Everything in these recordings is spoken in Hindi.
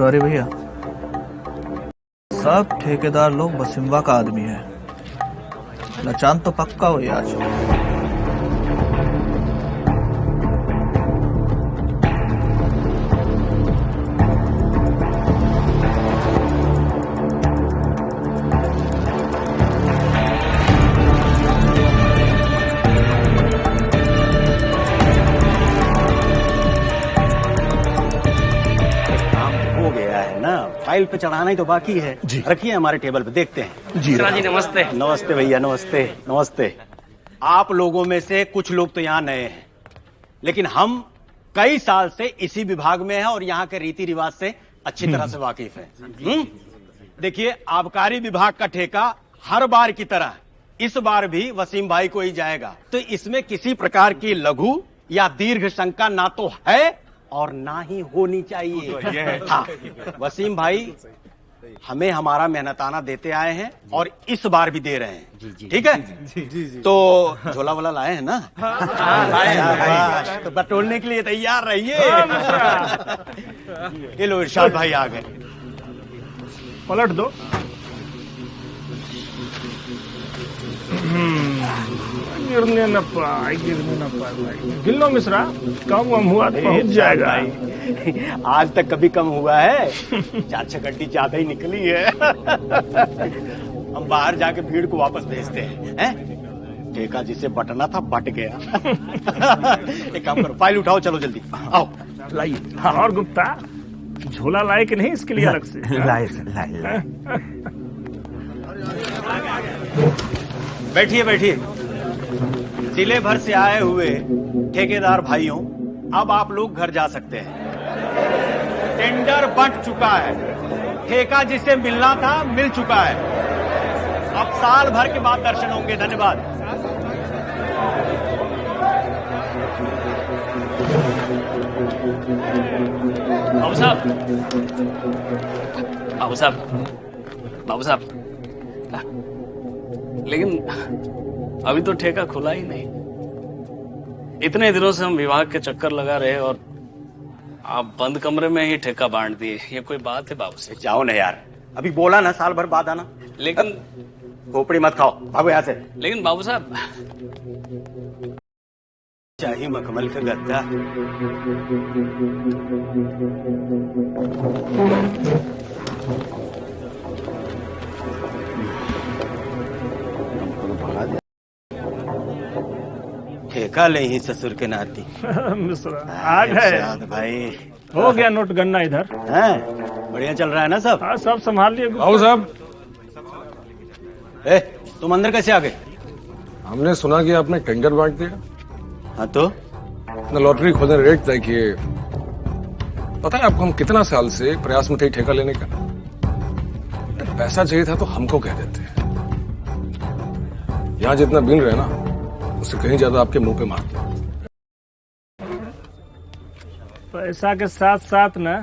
पटवारी भैया, सब ठेकेदार लोग वसीम्बा का आदमी है। नचान तो पक्का हुई आज। फाइल पे चढ़ाना ही तो बाकी है। रखिए हमारे टेबल पे, देखते हैं। जी नमस्ते। नमस्ते भैया, नमस्ते नमस्ते। आप लोगों में से कुछ लोग तो यहाँ नए हैं, लेकिन हम कई साल से इसी विभाग में हैं और यहाँ के रीति रिवाज से अच्छी तरह से वाकिफ हैं। देखिए, आबकारी विभाग का ठेका हर बार की तरह इस बार भी वसीम भाई को ही जाएगा, तो इसमें किसी प्रकार की लघु या दीर्घ शंका ना तो है और ना ही होनी चाहिए। हाँ, वसीम भाई हमें हमारा मेहनताना देते आए हैं और इस बार भी दे रहे हैं। ठीक है? तो झोला वोला लाए हैं ना? तो बटोरने के लिए तैयार रहिए। ये लो, इरशाद भाई आ गए। पलट दो। गिरने न पाए भाई। गिल्लो मिश्रा, कम हुआ तो पहुंच जाएगा। आज तक कभी कम हुआ है? 4-6 गड्डी ज्यादा ही निकली है। हम बाहर जाके भीड़ को वापस भेजते हैं। ठेका जिसे बटना था बट गया। एक काम करो, फाइल उठाओ, चलो जल्दी आओ। लाइए। हाँ, और गुप्ता, झोला लाए कि नहीं इसके लिए अलग से? लाए। बैठिए बैठिए। जिले भर से आए हुए ठेकेदार भाइयों, अब आप लोग घर जा सकते हैं। टेंडर बंट चुका है, ठेका जिसे मिलना था मिल चुका है। अब साल भर के बाद दर्शन होंगे। धन्यवाद। बाबू साहब, लेकिन अभी तो ठेका खुला ही नहीं। इतने दिनों से हम विभाग के चक्कर लगा रहे और आप बंद कमरे में ही ठेका बांट दिए। ये कोई बात है बाबू साहब? जाओ ना यार, अभी बोला ना साल भर बाद आना। लेकिन खोपड़ी मत खाओ, भागो यहाँ से। लेकिन बाबू साहब, शाही मखमल का गद्दा। ठेका ले ही ससुर के नाती। मिश्रा आ गए भाई। हो गया नोट गन्ना इधर? बढ़िया चल रहा है ना सब? हाँ, सब संभाल लिए। बाबू साहब, तुम अंदर कैसे आ गए? हमने सुना कि आपने टेंडर बांट दिया। हाँ तो अपना लॉटरी खोलने रेट तय किए। पता है आपको हम कितना साल से प्रयास में थे ठेका लेने का? पैसा चाहिए था तो हमको कह देते। यहाँ जितना बिल रहे ना, उससे कहीं ज्यादा आपके मुंह पे मारते। पैसा के साथ साथ ना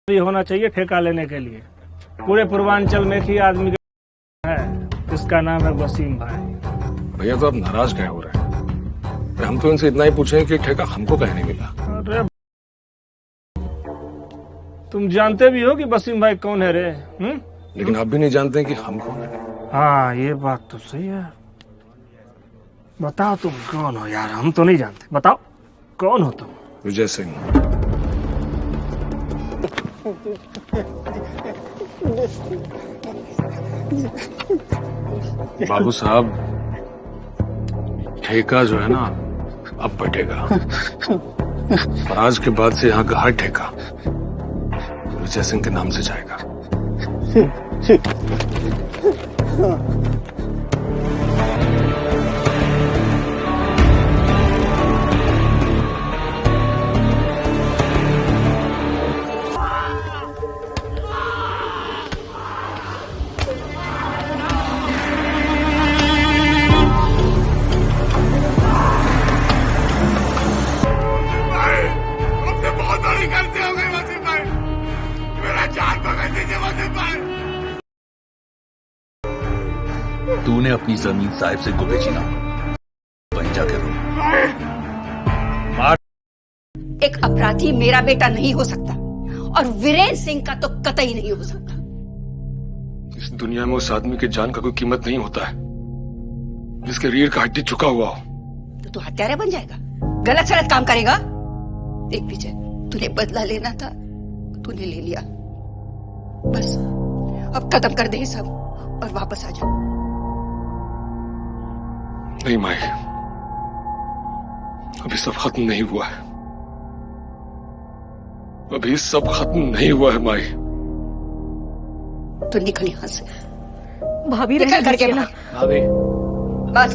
भी होना चाहिए ठेका लेने के लिए। पूरे पूर्वांचल में एक ही आदमी है, इसका नाम है वसीम भाई। भैया तो आप नाराज क्या हो रहे हैं? हम तो इनसे इतना ही पूछे कि ठेका हमको कहीं नहीं मिला। अरे तुम जानते भी हो कि वसीम भाई कौन है रे? लेकिन आप भी नहीं जानते कि हम कौन है। हाँ, ये बात तो सही है। बताओ तुम कौन हो यार? हम तो नहीं जानते। बताओ कौन हो तुम? विजय सिंह। बाबू साहब, ठेका जो है ना अब बटेगा, और आज के बाद से यहाँ का हर ठेका विजय सिंह के नाम से जाएगा। तूने अपनी जमीन साहिब से को बेची ना, वहीं जाकर रो। एक अपराधी मेरा बेटा नहीं हो सकता और वीरेंद्र सिंह का तो कतई नहीं हो सकता। इस दुनिया में उस आदमी की जान का कोई कीमत नहीं होता है जिसके रीढ़ का हड्डी झुका हुआ हो। तो तू हत्यारा बन जाएगा, गलत सलत काम करेगा। देख विजय, तूने बदला लेना था, तूने ले लिया। बस अब खत्म कर दे सब और वापस आ जा। नहीं माई, अभी सब खत्म नहीं हुआ है। अभी सब खत्म नहीं हुआ है माई। तो निकल यहाँ से, भाभी निकल करके बाहर। भाभी बस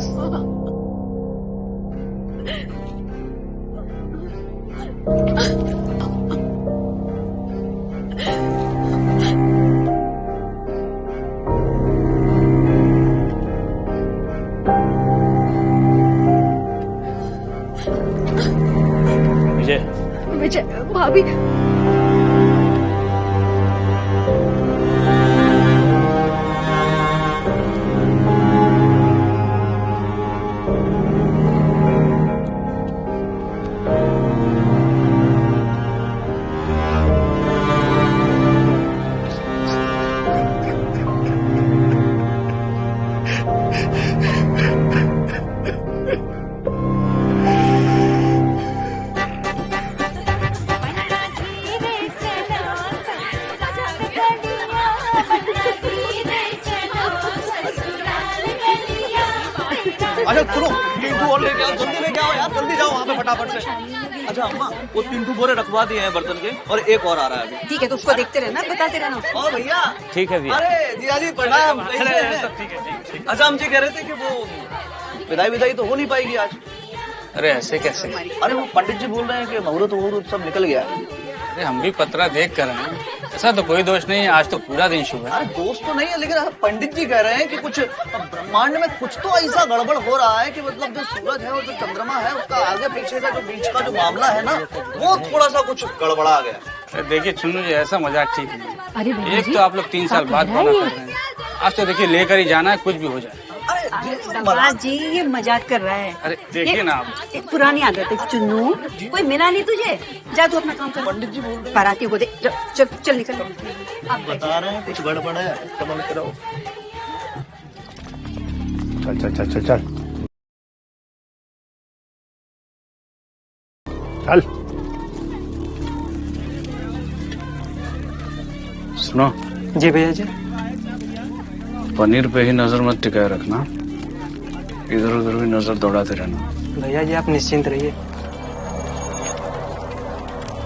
विजय, विजय, भाभी अच्छा सुनो, 3 ठू और लेके आओ, जल्दी लेके आओ यार, जल्दी जाओ वहाँ पे फटाफट से। अच्छा अम्मा, वो 3 ठू बोरे रखवा दिए हैं बर्तन के, और एक और आ रहा है अभी। ठीक है, तो उसको देखते रहना, बताते रहना। और भैया ठीक है भैया। अरे जीजा जी प्रणाम। अच्छा हम जी कह रहे थे कि वो विदाई तो हो नहीं पाएगी आज। अरे ऐसे कैसे? अरे वो पंडित जी बोल रहे हैं कि मुहूर्त सब निकल गया। अरे हम भी पतरा देख कर रहे हैं, ऐसा तो कोई दोष नहीं है, आज तो पूरा दिन शुभ है। अरे दोस्त तो नहीं है, लेकिन पंडित जी कह रहे हैं कि कुछ ब्रह्मांड में कुछ तो ऐसा गड़बड़ हो रहा है कि मतलब जो सूरज है और जो चंद्रमा है उसका आगे पीछे का जो बीच का जो मामला है ना, वो थोड़ा सा कुछ गड़बड़ा गया। अरे देखिए चुन्नू जी, ऐसा मजाक ठीक नहीं है। अरे भैया एक जी, तो आप लोग 3 साल बाद बड़ा कर रहे हैं, आज तो देखिए लेकर ही जाना है, कुछ भी हो जाए। दमाद जी ये मजाक कर रहा है। अरे देखिए ना आप, एक पुरानी आदत है चुन्नू, कोई मिला नहीं तुझे, जा तू अपना काम कर। पंडित जी बोल रहे बाराती को दे, चल चल निकल। हैं, बता रहे हैं कुछ गड़बड़ है, समझ करो। चल चल चल चल चल चल। सुनो जी भैया जी। पनीर पे ही नजर मत टिकाए रखना, इधर उधर भी नजर दौड़ाते रहना। भैया जी आप निश्चिंत रहिए।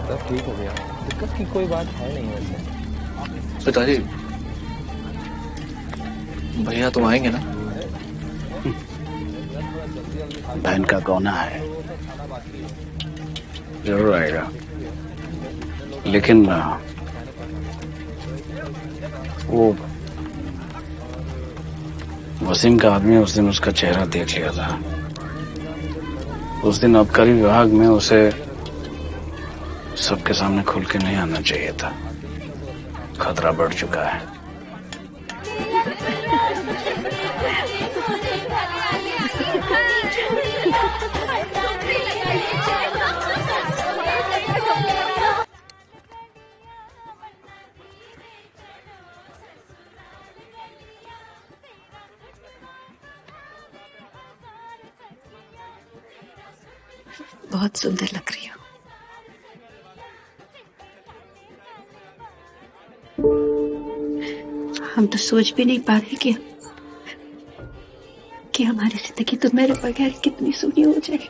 सब ठीक हो गया, दिक्कत की कोई बात है नहीं वैसे। पिताजी भैया तुम आएंगे ना? बहन का गौना है, जरूर आएगा, लेकिन वो वसीम का आदमी उस दिन उसका चेहरा देख लिया था। उस दिन आबकारी विभाग में उसे सबके सामने खुल के नहीं आना चाहिए था, खतरा बढ़ चुका है। बहुत सुंदर लग रही हो। हम तो सोच भी नहीं पा रहे कि हमारी जिंदगी तो मेरे बगैर कितनी सुनी हो जाएगी।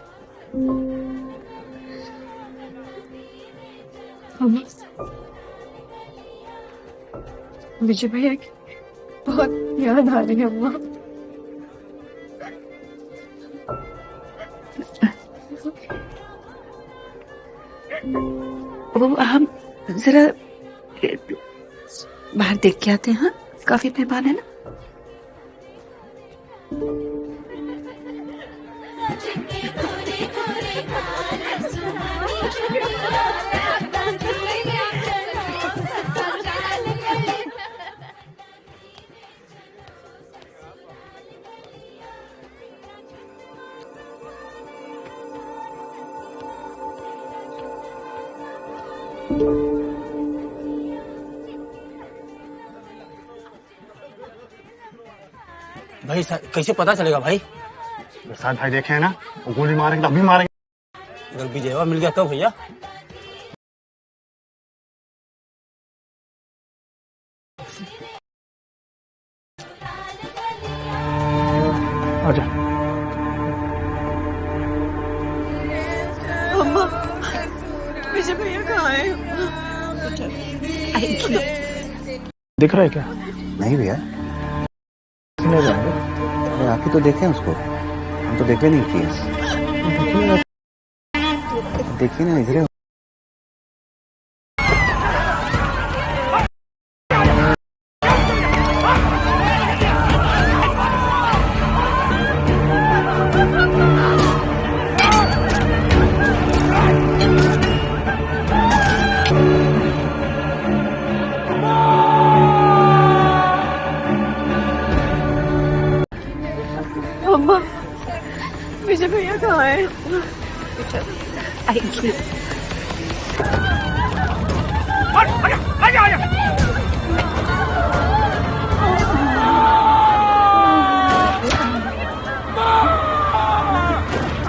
विजय भैया की बहुत याद आ रही है अम्मा। वो हम जरा बाहर देख के आते हैं। हाँ, काफी मेहमान है ना। भाई कैसे पता चलेगा भाई? प्रसाद भाई देखे है ना, वो गोली मारेंगे तो अभी मारेंगे। अगर विजयवा मिल गया तो भैया आजा। अम्मा, विजय भैया कहाँ है? दिख रहा है क्या? नहीं भैया, नहीं जाएंगे। अरे आप ही तो देखे उसको, हम तो देखे नहीं किए। देखिए ना, इधर अम्मा, विजय भैया कहाँ है? आएंगे।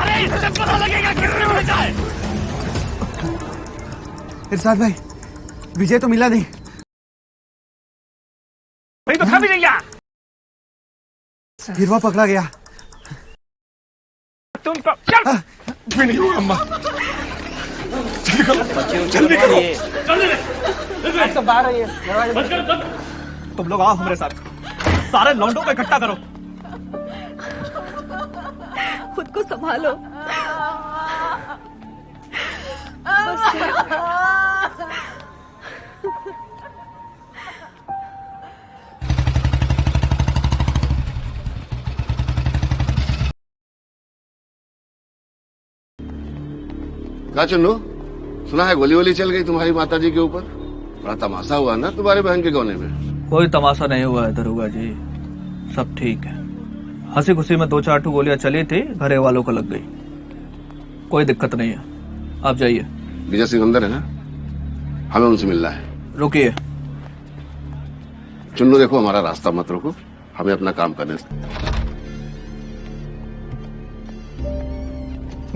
अरे इससे पता लगेगा गिरने में जाए। इरशाद भाई, विजय तो मिला नहीं। भाई तो था भी नहीं यहाँ। गिरवा पकड़ा गया। तुम तो चल। नहीं होगा अम्मा। जल्दी करो। आप सब बाहर आइए। तुम लोग आओ हमारे साथ, सारे लौंडों को इकट्ठा करो। खुद को संभालो। क्या चुन्नू, सुना है गोली वोली चल गई तुम्हारी माताजी के ऊपर? बड़ा तमाशा हुआ ना तुम्हारे बहन के गौने में। कोई तमाशा नहीं हुआ है दरोगा जी, सब ठीक है। हंसी खुशी में 2-4 गोलियां चली थी, घरे वालों को लग गई, कोई दिक्कत नहीं है। आप जाइए। विजय सिंह अंदर है ना, हमें उनसे मिलना है। रुकिए। चुन्नू देखो, हमारा रास्ता मत रोको, हमें अपना काम करने से।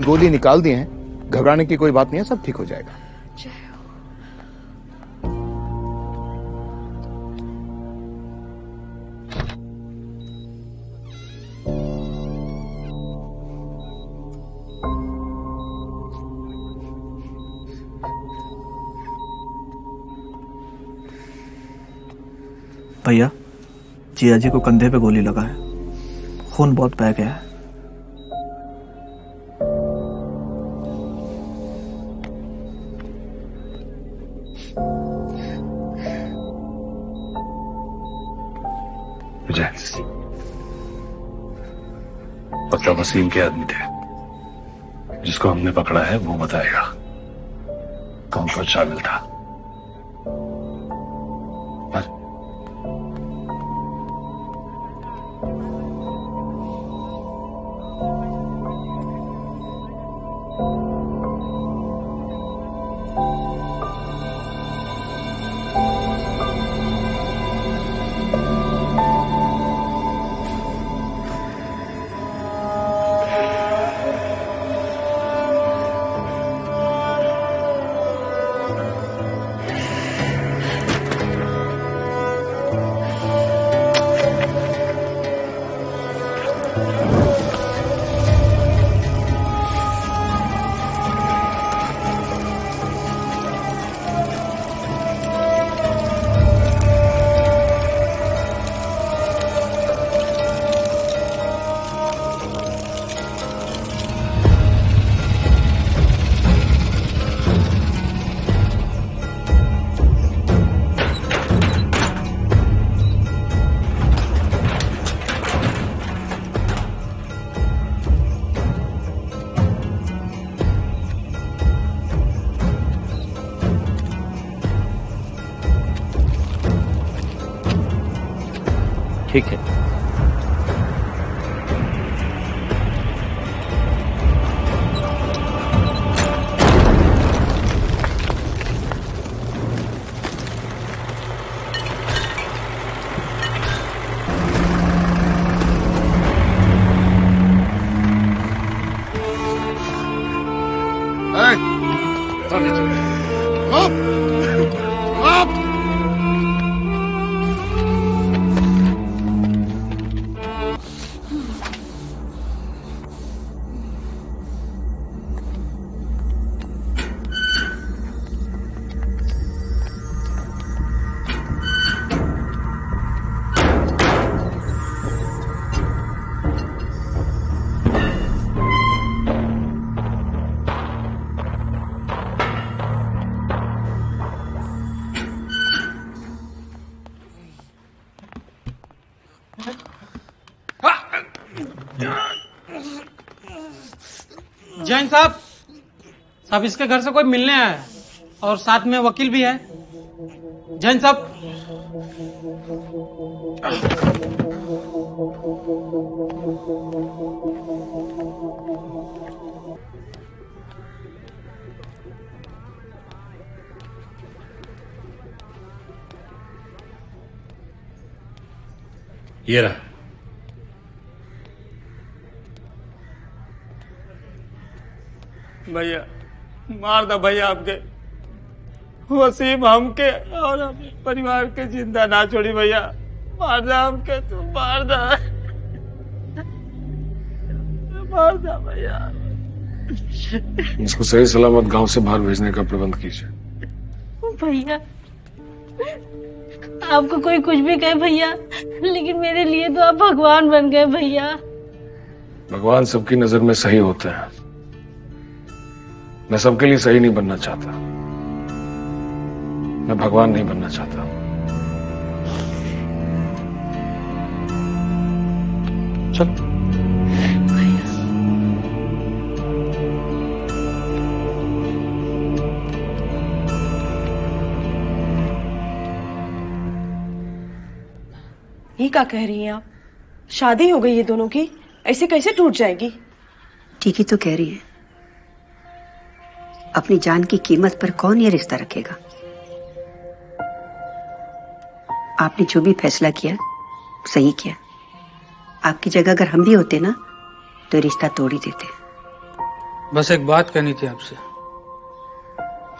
गोली निकाल दिए हैं, घबराने की कोई बात नहीं है, सब ठीक हो जाएगा। भैया, जिया जी को कंधे पे गोली लगा है, खून बहुत बह गया है। विजय, पता वसीम के आदमी थे, जिसको हमने पकड़ा है वो बताएगा कौन कौन शामिल था। ठीक है। जैन साहब, इसके घर से कोई मिलने आया है और साथ में वकील भी है। जैन साहब। ये रहा। भैया मार दो भैया, आपके वसीम हमके और अपने परिवार के जिंदा ना छोड़ी भैया। मार दो हमके, तू मार दो, मार दो भैया। इसको सही सलामत गांव से बाहर भेजने का प्रबंध कीजिए। भैया आपको कोई कुछ भी कहे भैया, लेकिन मेरे लिए तो आप भगवान बन गए भैया। भगवान सबकी नजर में सही होते हैं। मैं सबके लिए सही नहीं बनना चाहता। मैं भगवान नहीं बनना चाहता। चल। ये क्या कह रही हैं आप? शादी हो गई ये दोनों की, ऐसे कैसे टूट जाएगी? ठीक ही तो कह रही है। अपनी जान की कीमत पर कौन ये रिश्ता रखेगा? आपने जो भी फैसला किया सही किया। आपकी जगह अगर हम भी होते ना तो रिश्ता तोड़ ही देते। बस एक बात कहनी थी आपसे।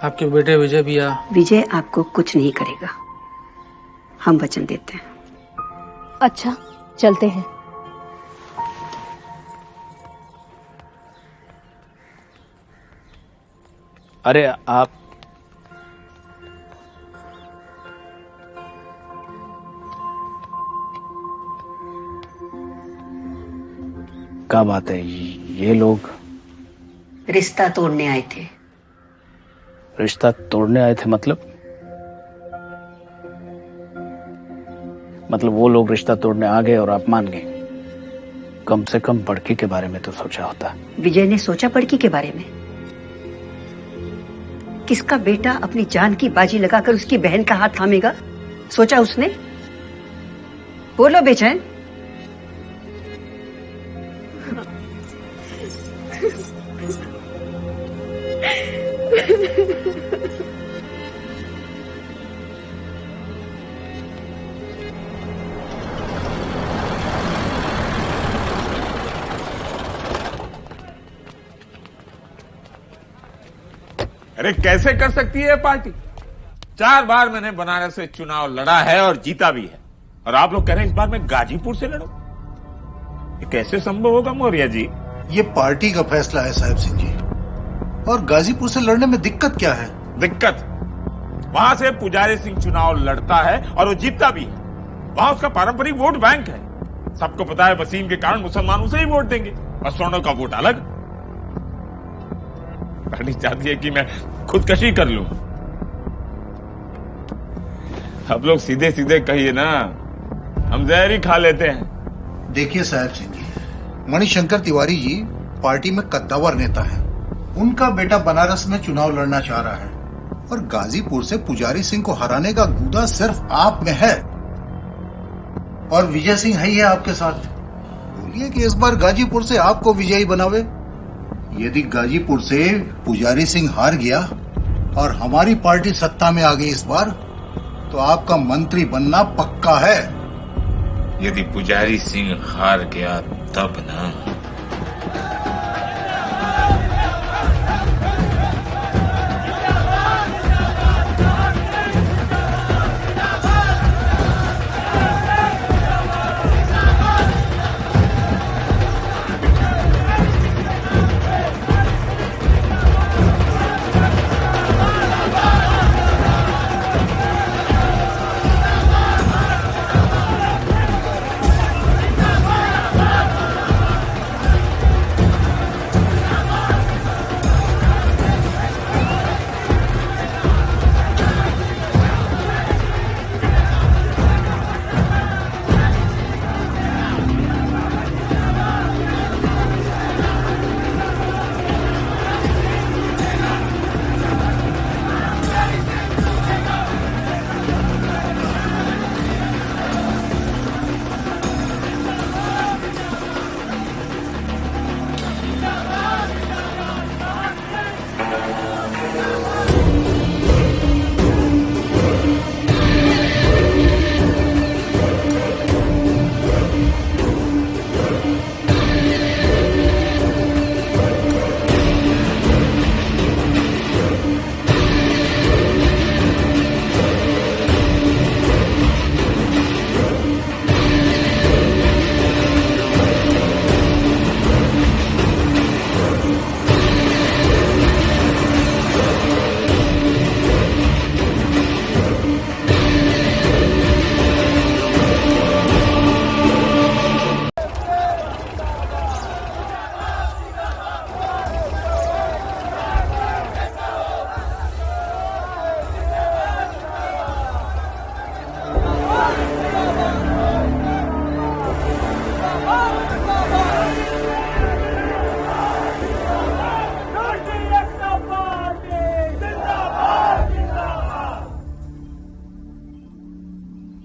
आपके बेटे विजय भी विजय आपको कुछ नहीं करेगा, हम वचन देते हैं। अच्छा चलते हैं। अरे आप क्या बात है? ये लोग रिश्ता तोड़ने आए थे। रिश्ता तोड़ने आए थे? मतलब वो लोग रिश्ता तोड़ने आ गए और आप मान गए? कम से कम बड़की के बारे में तो सोचा होता। विजय ने सोचा बड़की के बारे में? किसका बेटा अपनी जान की बाजी लगाकर उसकी बहन का हाथ थामेगा? सोचा उसने? बोलो बेचैन। अरे कैसे कर सकती है पार्टी? 4 बार मैंने बनारस से चुनाव लड़ा है और जीता भी है, और आप लोग कह रहे हैं इस बार मैं गाजीपुर से लड़ूं? ये कैसे संभव होगा मौर्य जी? ये पार्टी का फैसला है साहब सिंह जी, और गाजीपुर से लड़ने में दिक्कत क्या है? दिक्कत वहां से पुजारी सिंह चुनाव लड़ता है और वो जीतता भी है। वहां उसका पारंपरिक वोट बैंक है। सबको पता है वसीम के कारण मुसलमान उसे ही वोट देंगे, और स्वर्णों का वोट अलग। पार्टी चाहती है कि मैं खुदकशी कर लूं। आप लोग सीधे सीधे कहिए ना, हम जहर ही खा लेते हैं। देखिए साहब सिंह जी, मणिशंकर तिवारी जी पार्टी में कद्दावर नेता हैं। उनका बेटा बनारस में चुनाव लड़ना चाह रहा है, और गाजीपुर से पुजारी सिंह को हराने का गूदा सिर्फ आप में है, और विजय सिंह है ही है आपके साथ। बोलिए कि इस बार गाजीपुर से आपको विजयी बनावे। यदि गाजीपुर से पुजारी सिंह हार गया और हमारी पार्टी सत्ता में आ गई इस बार, तो आपका मंत्री बनना पक्का है। यदि पुजारी सिंह हार गया तब ना।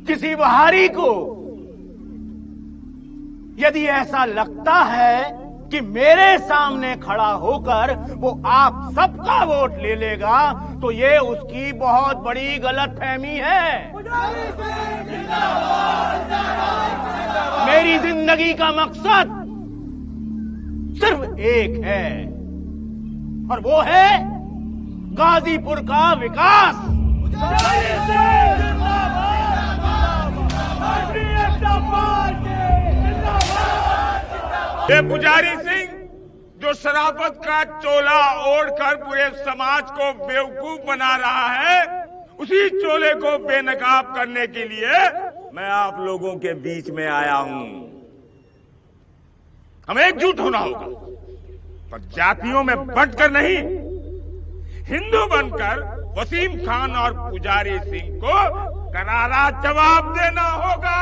किसी बाहरी को यदि ऐसा लगता है कि मेरे सामने खड़ा होकर वो आप सबका वोट ले लेगा तो ये उसकी बहुत बड़ी गलतफहमी है। मेरी जिंदगी का मकसद सिर्फ एक है और वो है गाजीपुर का विकास। ये पुजारी सिंह जो शराफत का चोला ओढ़कर पूरे समाज को बेवकूफ बना रहा है, उसी चोले को बेनकाब करने के लिए मैं आप लोगों के बीच में आया हूं। हमें एकजुट होना होगा, पर जातियों में बंटकर नहीं, हिंदू बनकर वसीम खान और पुजारी सिंह को करारा जवाब देना होगा।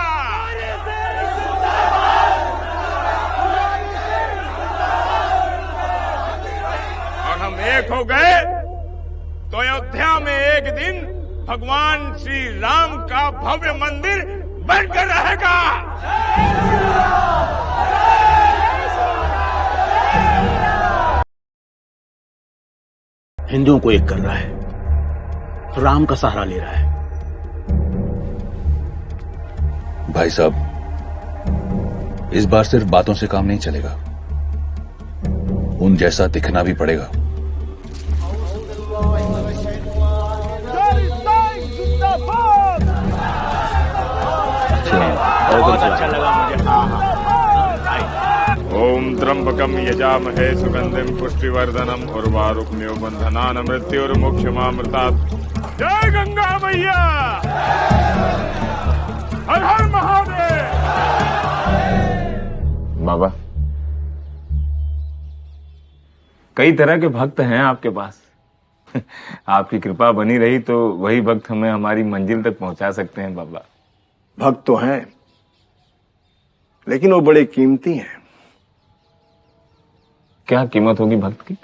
और हम एक हो गए तो अयोध्या में एक दिन भगवान श्री राम का भव्य मंदिर बनकर रहेगा। हिंदुओं को एक कर रहा है, राम का सहारा ले रहा है। भाई साहब, इस बार सिर्फ बातों से काम नहीं चलेगा, उन जैसा दिखना भी पड़ेगा। बहुत अच्छा लगा मुझे। ओम त्र्यंबकम यजामहे सुगंधिम पुष्टिवर्धनम उर्वारुकमिव बंधनान मृत्युर्मुक्षमामृतात्। जय गंगा मैया, हर हर महादेव। बाबा, कई तरह के भक्त हैं आपके पास। आपकी कृपा बनी रही तो वही भक्त हमें हमारी मंजिल तक पहुंचा सकते हैं बाबा। भक्त तो हैं, लेकिन वो बड़े कीमती हैं। क्या कीमत होगी भक्त की?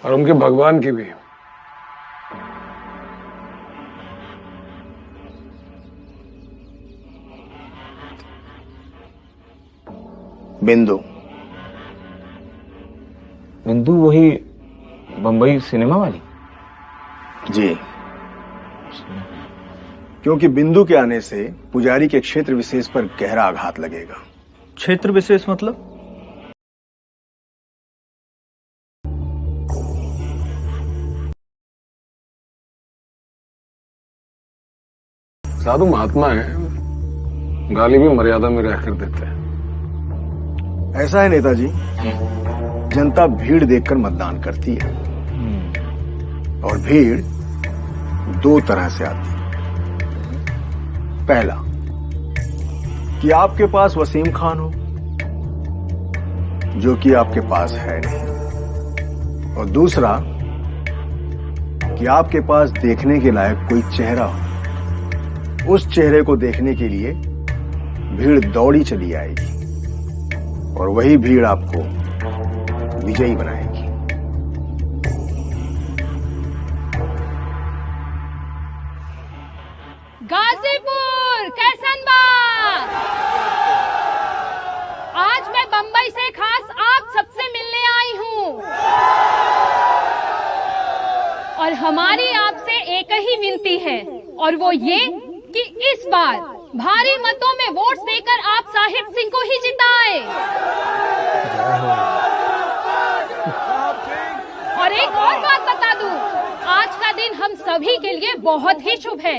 और उनके भगवान की भी। बिंदु। बिंदु वही बंबई सिनेमा वाली? जी, क्योंकि बिंदु के आने से पुजारी के क्षेत्र विशेष पर गहरा आघात लगेगा। क्षेत्र विशेष मतलब? साधु महात्मा है, गाली भी मर्यादा में रहकर देते हैं। ऐसा है नेताजी, जनता भीड़ देखकर मतदान करती है और भीड़ दो तरह से आती है। पहला कि आपके पास वसीम खान हो, जो कि आपके पास है नहीं, और दूसरा कि आपके पास देखने के लायक कोई चेहरा हो। उस चेहरे को देखने के लिए भीड़ दौड़ी चली आएगी और वही भीड़ आपको विजयी बनाएगी। गाजीपुर कैसन बा? आज मैं बंबई से खास आप सबसे मिलने आई हूँ और हमारी आपसे एक ही विनती है, और वो ये कि इस बार भारी मतों में वोट देकर आप साहिब सिंह को ही जिताएं। और एक और बात बता दूं, आज का दिन हम सभी के लिए बहुत ही शुभ है।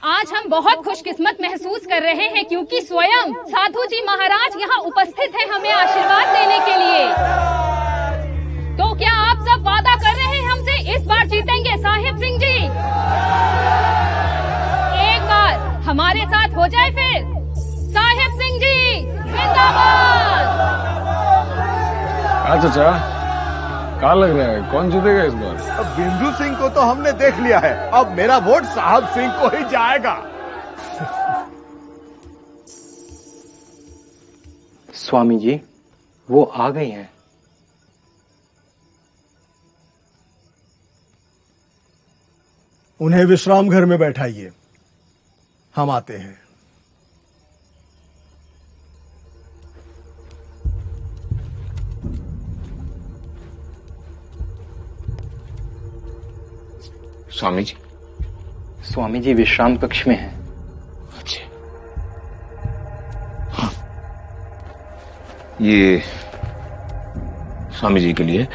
आज हम बहुत खुशकिस्मत महसूस कर रहे हैं क्योंकि स्वयं साधु जी महाराज यहाँ उपस्थित हैं हमें आशीर्वाद देने के लिए। तो क्या आप सब वादा कर रहे हैं हमसे इस बार जीतेंगे साहिब सिंह जी? एक बार हमारे साथ हो जाए फिर। साहिब सिंह जी जिंदाबाद। चाचा, कहाँ लग रहा है, कौन जीतेगा इस बार? अब बिंदु सिंह को तो हमने देख लिया है, अब मेरा वोट साहब सिंह को ही जाएगा। स्वामी जी, वो आ गई हैं। उन्हें विश्राम घर में बैठाइए, हम आते हैं। स्वामी जी? स्वामी जी विश्राम कक्ष में हैं। अच्छा, हाँ, ये स्वामी जी के लिए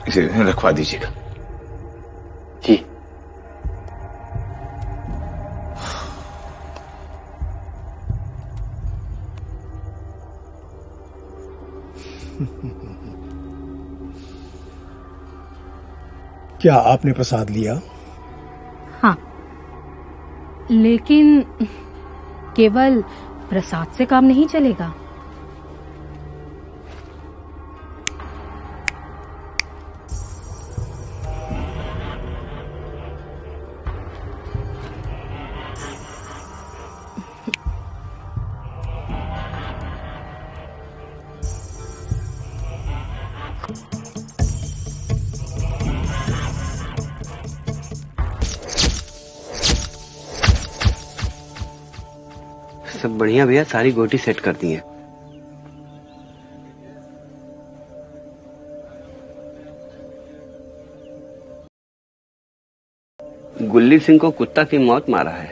इसे रखवा दीजिएगा। जी। क्या आपने प्रसाद लिया? हाँ, लेकिन केवल प्रसाद से काम नहीं चलेगा। सब बढ़िया भैया, सारी गोटी सेट कर दी है। गुल्ली सिंह को कुत्ता की मौत मारा है।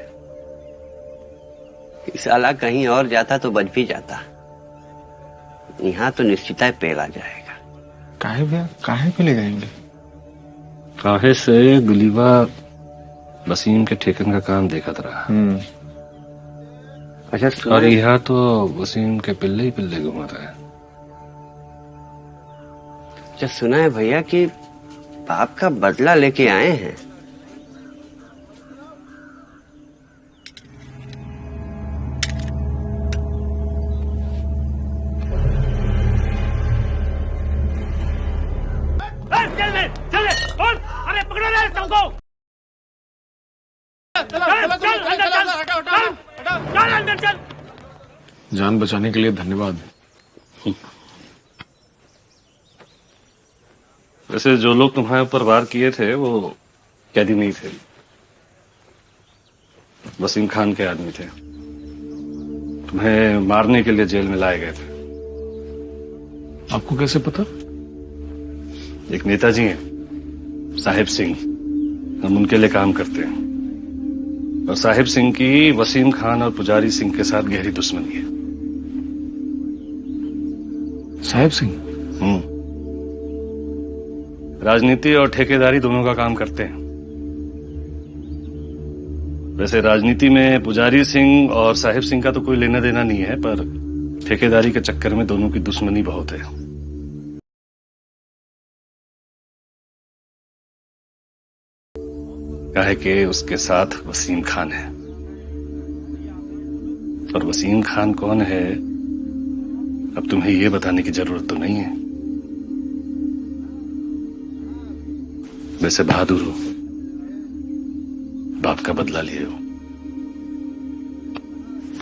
इस साला कहीं और जाता तो बच भी जाता, यहाँ तो निश्चित पेल आ जाएगा। काहे भैया, काहे पे ले जाएंगे? काहे से गुलीवा वसीम के ठेकन का काम देखत रहा। अच्छा, और यहाँ तो वसीम के पिल्ले ही पिल्ले घुमा रहा है। अच्छा, सुना है भैया कि बाप का बदला लेके आए हैं। अरे पकड़ो रे सबको। जान बचाने के लिए धन्यवाद। वैसे जो लोग तुम्हारे ऊपर वार किए थे वो कैदी नहीं थे, वसीम खान के आदमी थे। तुम्हें मारने के लिए जेल में लाए गए थे। आपको कैसे पता? एक नेताजी हैं, साहिब सिंह, हम उनके लिए काम करते हैं। और साहिब सिंह की वसीम खान और पुजारी सिंह के साथ गहरी दुश्मनी है। साहिब सिंह? राजनीति और ठेकेदारी दोनों का काम करते हैं। वैसे राजनीति में पुजारी सिंह और साहिब सिंह का तो कोई लेना देना नहीं है, पर ठेकेदारी के चक्कर में दोनों की दुश्मनी बहुत है। काहे कि उसके साथ वसीम खान है, और वसीम खान कौन है अब तुम्हें यह बताने की जरूरत तो नहीं है। वैसे बहादुर हो, बाप का बदला लिए हो।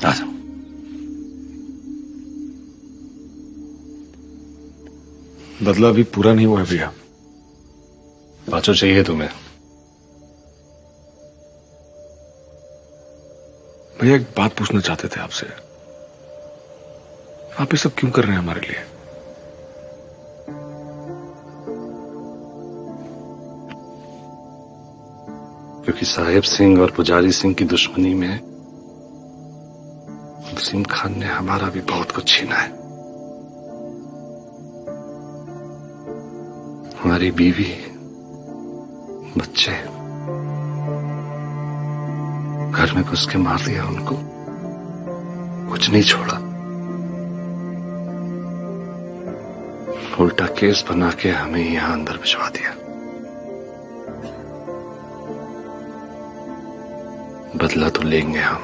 आ जाओ। बदला अभी पूरा नहीं हुआ है भैया। पाँचों चाहिए तुम्हें? भैया एक बात पूछना चाहते थे आपसे। आप ये सब क्यों कर रहे हैं हमारे लिए? क्योंकि साहिब सिंह और पुजारी सिंह की दुश्मनी में वसीम खान ने हमारा भी बहुत कुछ छीना है। हमारी बीवी, बच्चे, घर में घुस के मार दिया उनको, कुछ नहीं छोड़ा। उल्टा केस बना के हमें यहां अंदर भिजवा दिया। बदला तो लेंगे हम।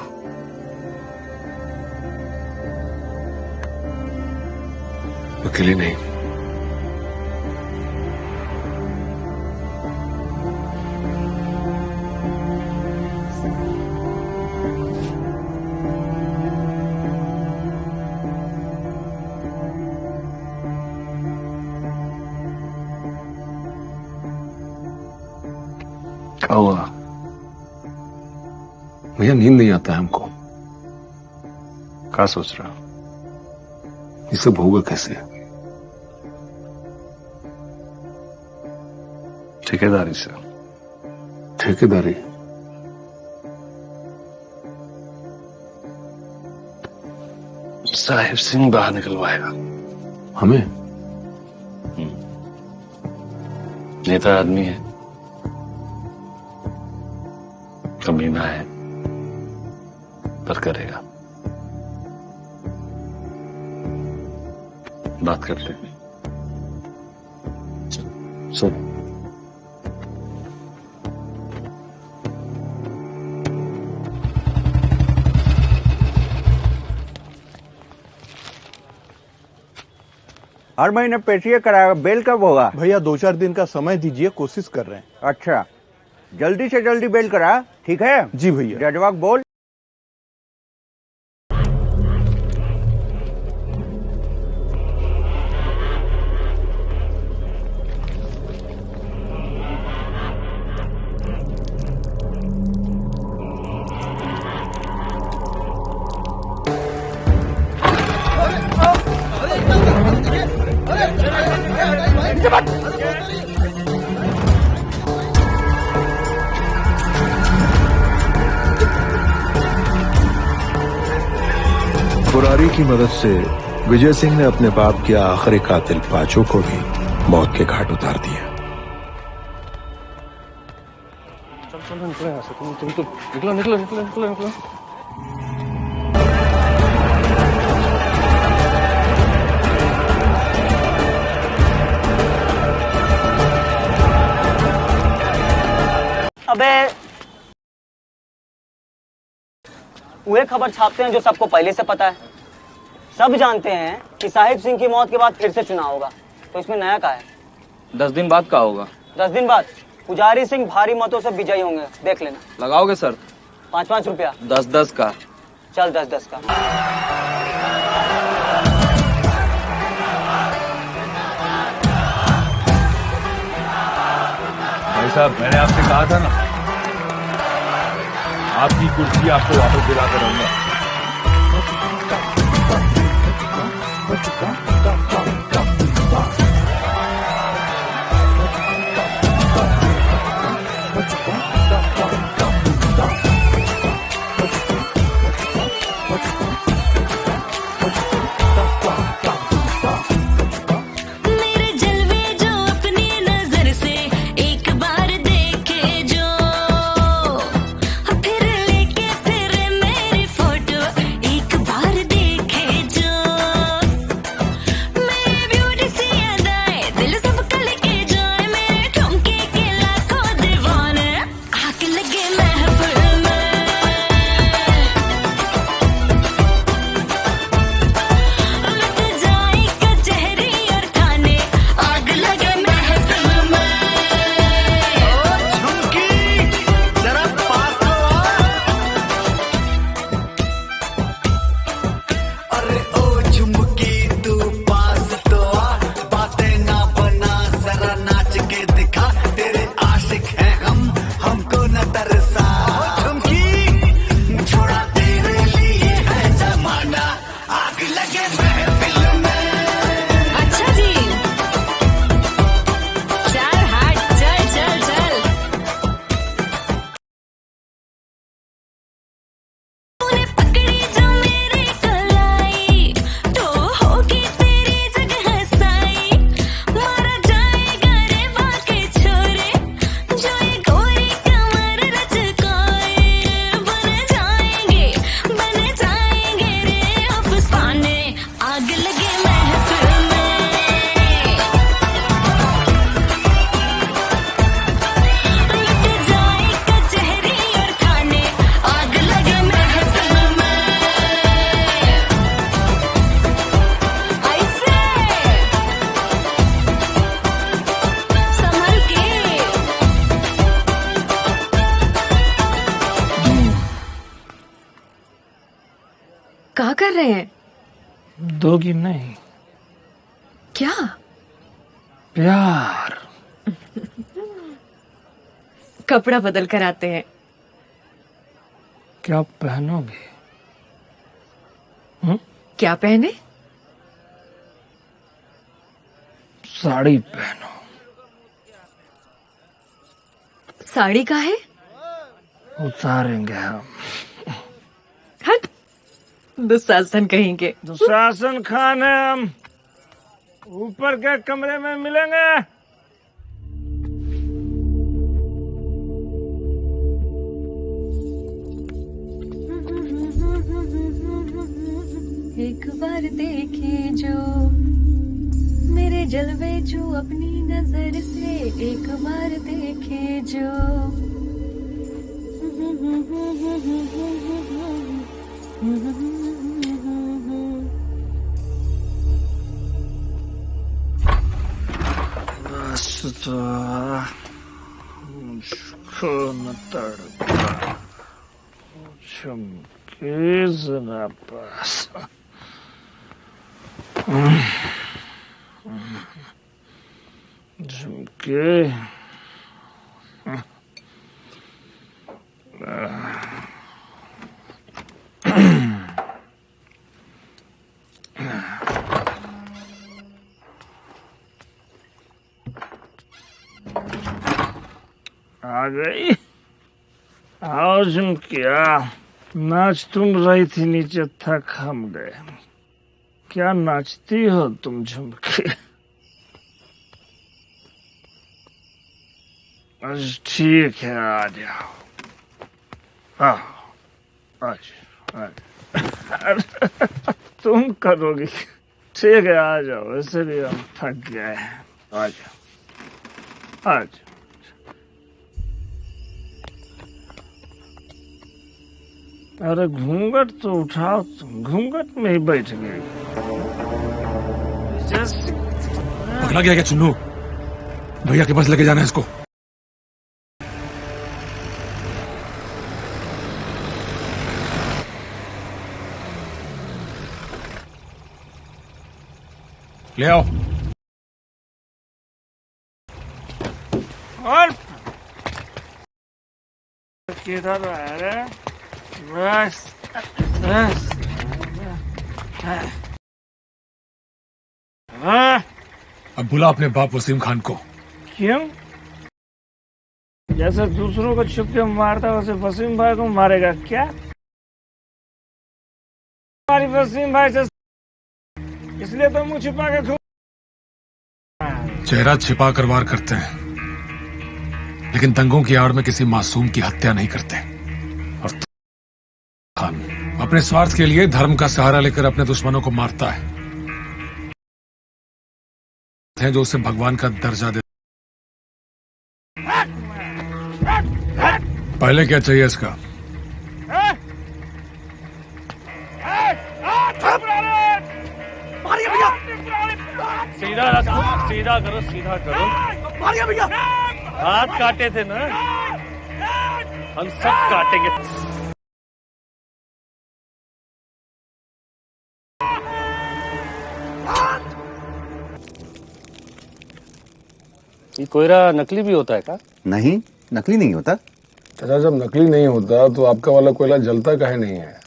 अकेले नहीं, क्या हुआ? भैया नींद नहीं आता है हमको। क्या सोच रहा? ये सब होगा कैसे? ठेकेदारी से। ठेकेदारी? साहिब सिंह बाहर निकलवाएगा हमें। नेता आदमी है, कमीना है, पर करेगा। बात करते हैं। चलो। हर महीने पेटीए कराएगा, बेल कब होगा? भैया 2-4 दिन का समय दीजिए, कोशिश कर रहे हैं। अच्छा, जल्दी से जल्दी बेल करा, ठीक है? जी भैया। जजवाक बोल। बुरारी की मदद से विजय सिंह ने अपने बाप के आखिरी कातिल पाचो को भी मौत के घाट उतार दिया। चलो निकलो यहाँ से, तुम निकलो। अबे वे खबर छापते हैं जो सबको पहले से पता है। सब जानते हैं कि साहिब सिंह की मौत के बाद फिर से चुनाव होगा, तो इसमें नया क्या है? 10 दिन बाद का होगा। 10 दिन बाद पुजारी सिंह भारी मतों से विजयी होंगे, देख लेना। लगाओगे सर? 5-5 रुपया। 10-10 का। चल 10-10 का। भाई साहब, मैंने आपसे कहा था ना, आपकी कुर्सी आपको वापस दिला कर रहूंगा। क्या कर रहे हैं? 2 गिन नहीं, क्या? प्यार। कपड़ा बदल कर आते हैं। क्या पहनोगे? क्या पहने? साड़ी पहनो। साड़ी का है? उतारेंगे हम। हट, दुशासन कहेंगे। दुशासन खान है हम, ऊपर के कमरे में मिलेंगे। एक बार देखे जो मेरे जलवे जो अपनी नजर से, एक बार देखे जो बस तो मुझको न तड़पा, चमके जरा पास। झुमके आ गई। आओ झुमकिया, नाच तुम रही थी नीचे, थक हम गए। क्या नाचती हो तुम झुमके? ठीक है, आ जाओ। तुम करोगी? ठीक है, आ जाओ, इसलिए हम थक गए। आ जाओ, आ जाओ। अरे घूंघट तो उठाओ, तुम घूंघट में ही बैठ गई। पकड़ा गया क्या चुन्नू? भैया के पास लेके जाना है इसको। ले आओ। और किधर है रे? बस बस। अब बुला अपने बाप वसीम खान को। क्यों? जैसे दूसरों को छुप के मारता वैसे वसीम भाई को मारेगा क्या? हमारी वसीम भाई से इसलिए तो मुंह छिपा के घूम। चेहरा छिपा कर वार करते हैं, लेकिन दंगों की आड़ में किसी मासूम की हत्या नहीं करते। और खान अपने स्वार्थ के लिए धर्म का सहारा लेकर अपने दुश्मनों को मारता है, जो उसे भगवान का दर्जा दे। पहले क्या चाहिए इसका? सीधा रखो, सीधा करो, सीधा करो। मारिए भैया। हाथ काटे थे ना, हम सब काटेंगे। ये कोयला नकली भी होता है क्या? नहीं, नकली नहीं होता। चाचा, जब नकली नहीं होता तो आपका वाला कोयला जलता काहे नहीं है?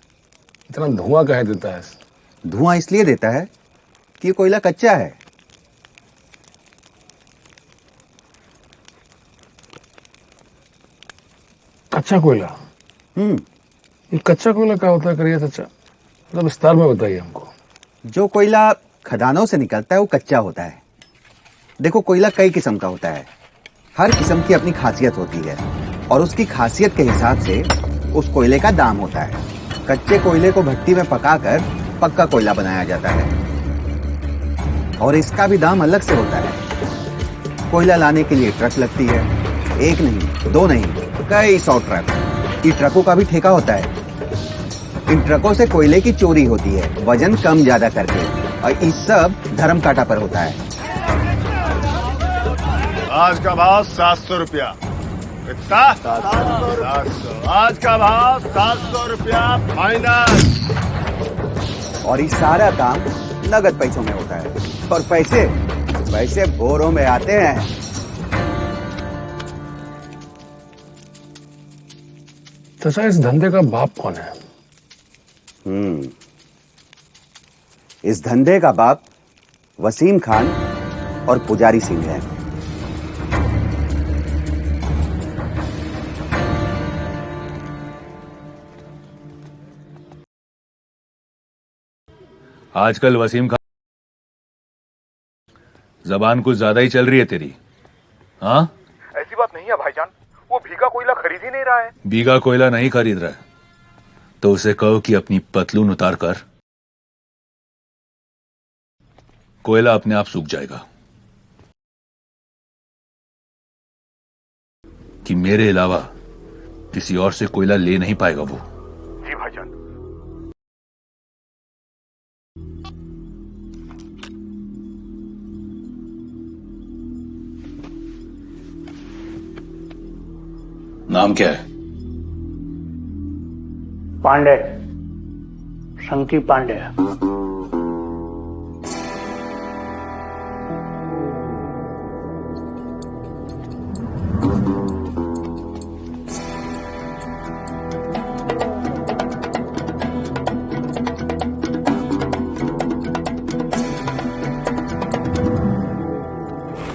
इतना धुआं काहे देता है? धुआं इसलिए देता है कि ये कोयला कच्चा है। कच्चा कोयला? ये कच्चा कोयला क्या होता है करिए चाचा, मतलब विस्तार में बताइए हमको। जो कोयला खदानों से निकलता है वो कच्चा होता है। देखो, कोयला कई किस्म का होता है, हर किस्म की अपनी खासियत होती है और उसकी खासियत के हिसाब से उस कोयले का दाम होता है। कच्चे कोयले को भट्टी में पकाकर पक्का कोयला बनाया जाता है और इसका भी दाम अलग से होता है। कोयला लाने के लिए ट्रक लगती है, एक नहीं, दो नहीं, कई 100 ट्रक। इन ट्रकों का भी ठेका होता है। इन ट्रकों से कोयले की चोरी होती है, वजन कम ज्यादा करके, और इस सब धर्म काटा पर होता है। आज का भाव 700 रुपया। कितना? 700। आज का भाव 700 रुपया फाइनल। और ये सारा काम नगद पैसों में होता है, और पैसे बोरों में आते हैं। चाचा, इस धंधे का बाप कौन है? इस धंधे का बाप वसीम खान और पुजारी सिंह है। आजकल वसीम खान जबान कुछ ज्यादा ही चल रही है तेरी। हाँ, ऐसी बात नहीं है भाईजान, वो भीगा कोयला खरीद ही नहीं रहा है। भीगा कोयला नहीं खरीद रहा है तो उसे कहो कि अपनी पतलून उतार कर, कोयला अपने आप सूख जाएगा। कि मेरे अलावा किसी और से कोयला ले नहीं पाएगा वो। जी भाईजान। नाम क्या है? पांडे, शंकी पांडे।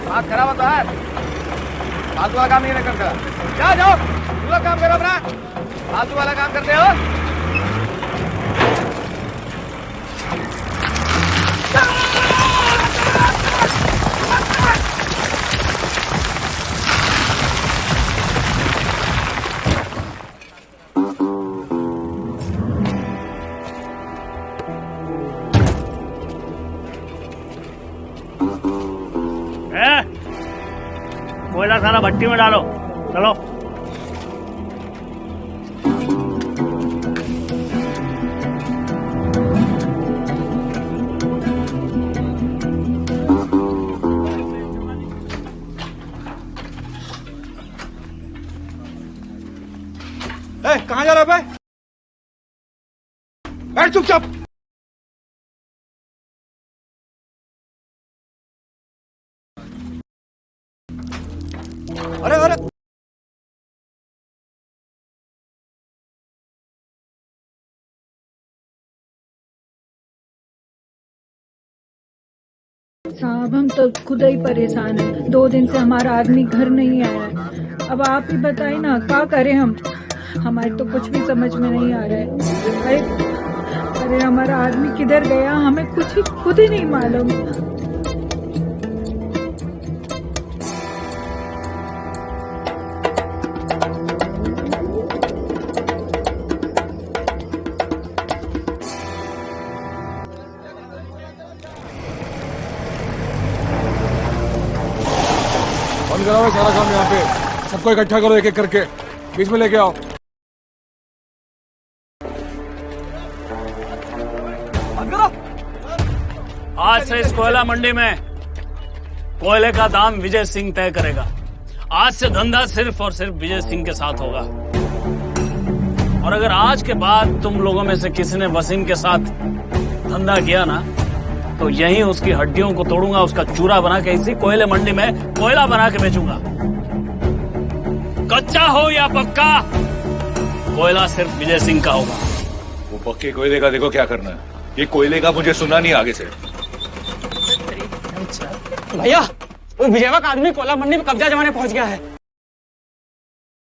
हाथ खराब होता है, फालतू वाला काम नहीं करता। जाओ जाओ, तुम लोग काम करो अपना, फालतू वाला काम करते हो। कोयला सारा भट्टी में डालो, चलो। कहाँ जा रहा है बे? बैठ चुपचाप। अरे अरे साहब, हम तो खुद ही परेशान हैं। 2 दिन से हमारा आदमी घर नहीं आया है। अब आप ही बताइए ना, क्या करें हम? हमारे तो कुछ भी समझ में नहीं आ रहा है। अरे हमारा आदमी किधर गया, हमें कुछ भी खुद ही नहीं मालूम। बंद कराओ सारा काम यहाँ पे, सबको इकट्ठा करो एक एक करके, बीच में लेके आओ। आज से इस कोयला मंडी में कोयले का दाम विजय सिंह तय करेगा। आज से धंधा सिर्फ और सिर्फ विजय सिंह के साथ होगा। और अगर आज के बाद तुम लोगों में से किसी ने वसीम के साथ धंधा किया ना, तो यहीं उसकी हड्डियों को तोड़ूंगा, उसका चूरा बना के इसी कोयले मंडी में कोयला बना के बेचूंगा। कच्चा हो या पक्का, कोयला सिर्फ विजय सिंह का होगा। वो पक्के कोयले का देखो क्या करना है, ये कोयले का मुझे सुना नहीं आगे से। भैया, वो विजयवा का आदमी कोयला मंडी में कब्जा जमाने पहुंच गया है।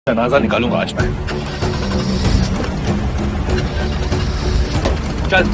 जनाजा निकालूंगा आज मैं। चल।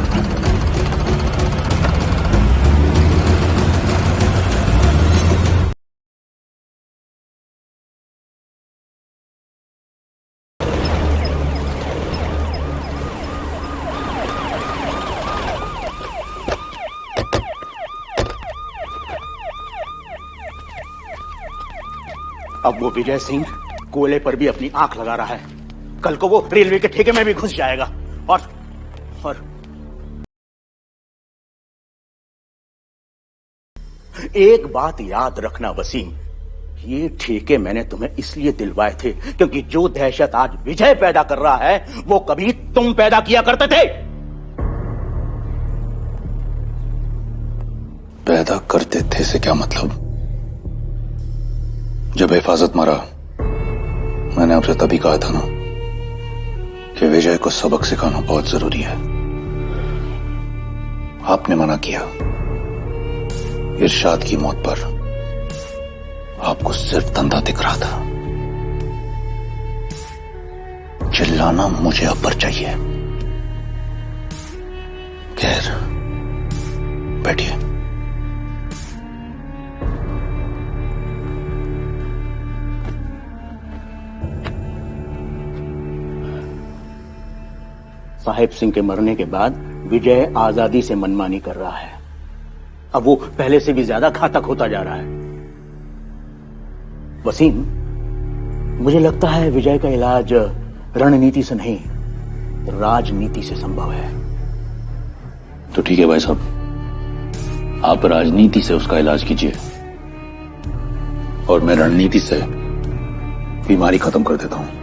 अब वो विजय सिंह कोयले पर भी अपनी आंख लगा रहा है। कल को वो रेलवे के ठेके में भी घुस जाएगा। और एक बात याद रखना वसीम, ये ठेके मैंने तुम्हें इसलिए दिलवाए थे क्योंकि जो दहशत आज विजय पैदा कर रहा है वो कभी तुम पैदा किया करते थे। पैदा करते थे से क्या मतलब? जब हिफाजत मरा, मैंने आपसे तभी कहा था ना कि विजय को सबक सिखाना बहुत जरूरी है। आपने मना किया। इरशाद की मौत पर आपको सिर्फ धंधा दिख रहा था। चिल्लाना मुझे अब पर चाहिए। खैर, बैठिए। साहेब सिंह के मरने के बाद विजय आजादी से मनमानी कर रहा है। अब वो पहले से भी ज्यादा घातक होता जा रहा है। वसीम, मुझे लगता है विजय का इलाज रणनीति से नहीं, राजनीति से संभव है। तो ठीक है भाई साहब, आप राजनीति से उसका इलाज कीजिए और मैं रणनीति से बीमारी खत्म कर देता हूं।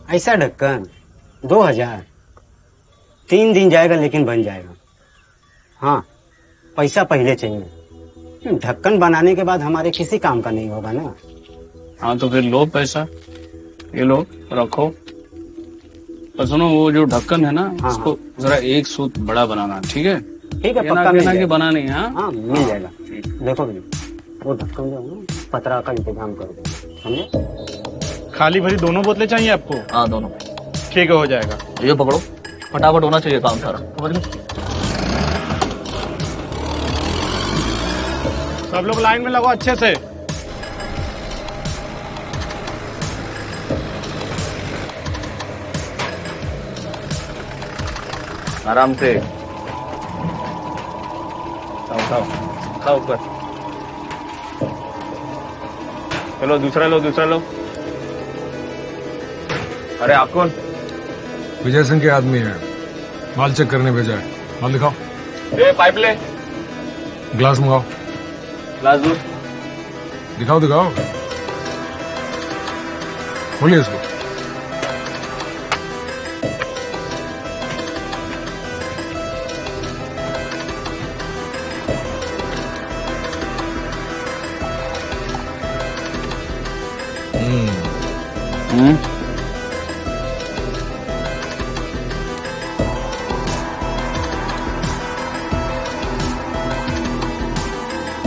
ऐसा ढक्कन 2000 3 दिन जाएगा लेकिन बन जाएगा। हाँ, पैसा पहले चाहिए। ढक्कन बनाने के बाद हमारे किसी काम का नहीं होगा ना। हाँ तो फिर लो पैसा, ये लो रखो। पर सुनो, वो जो ढक्कन है ना, हाँ, उसको जरा एक सूत बड़ा बनाना, ठीक है? ठीक है, ये ना पक्का मिल कहना कि जाएगा। बना नहीं। हाँ हाँ, मिल जाएगा। देखो भैया, वो ढक्कन जो है ना, पतरा का इंतजाम कर दो, समझे? खाली भरी दोनों बोतलें चाहिए आपको? हाँ, दोनों। ठीक है, हो जाएगा। ये पकड़ो, फटाफट होना चाहिए काम सारा। सब लोग लाइन में लगो अच्छे से। आराम से खाओ खाओ ऊपर। चलो दूसरा लो, दूसरा लो। अरे आप कौन? विजय सिंह के आदमी है, माल चेक करने भेजा है। माल दिखाओ। ए, पाइप ले। ग्लास मंगाओ। ग्लास दो। दिखाओ दिखाओ, खोलिए इसको।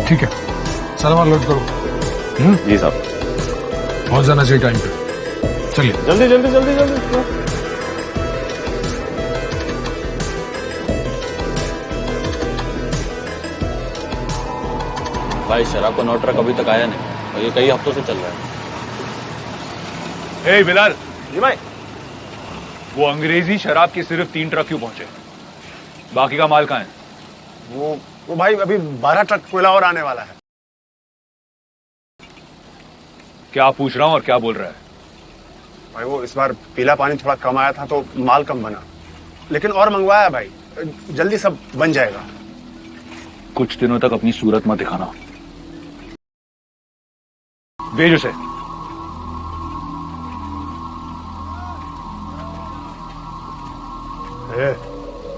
ठीक है, सारा माल लोड करो। जी साहब। पहुंच जाना चाहिए टाइम पे। चलिए जल्दी जल्दी जल्दी जल्दी। भाई शराब का नौ ट्रक अभी तक आया नहीं और ये कई हफ्तों से चल रहा है। ए बिलाल जी भाई, वो अंग्रेजी शराब की सिर्फ 3 ट्रक क्यों पहुंचे? बाकी का माल कहाँ है? वो भाई अभी 12 ट्रक कोयला और आने वाला है। क्या पूछ रहा हूँ और क्या बोल रहा है? भाई वो इस बार पीला पानी थोड़ा कम आया था तो माल कम बना, लेकिन और मंगवाया भाई, जल्दी सब बन जाएगा। कुछ दिनों तक अपनी सूरत मत दिखाना। भेज उसे।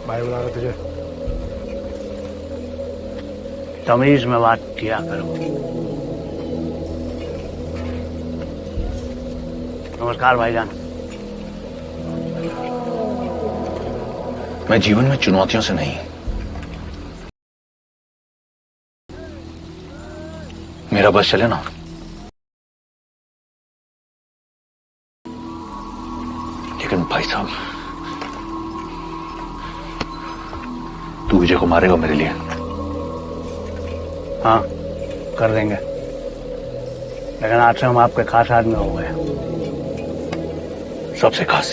भाई बुला रहा तुझे। तमीज में बात किया करो। नमस्कार भाईजान। मैं जीवन में चुनौतियों से नहीं, मेरा बस चले ना। लेकिन भाई साहब, तू विजय को मारेगा मेरे लिए? हाँ, कर देंगे, लेकिन आज से हम आपके खास आदमी हो गए। सबसे खास।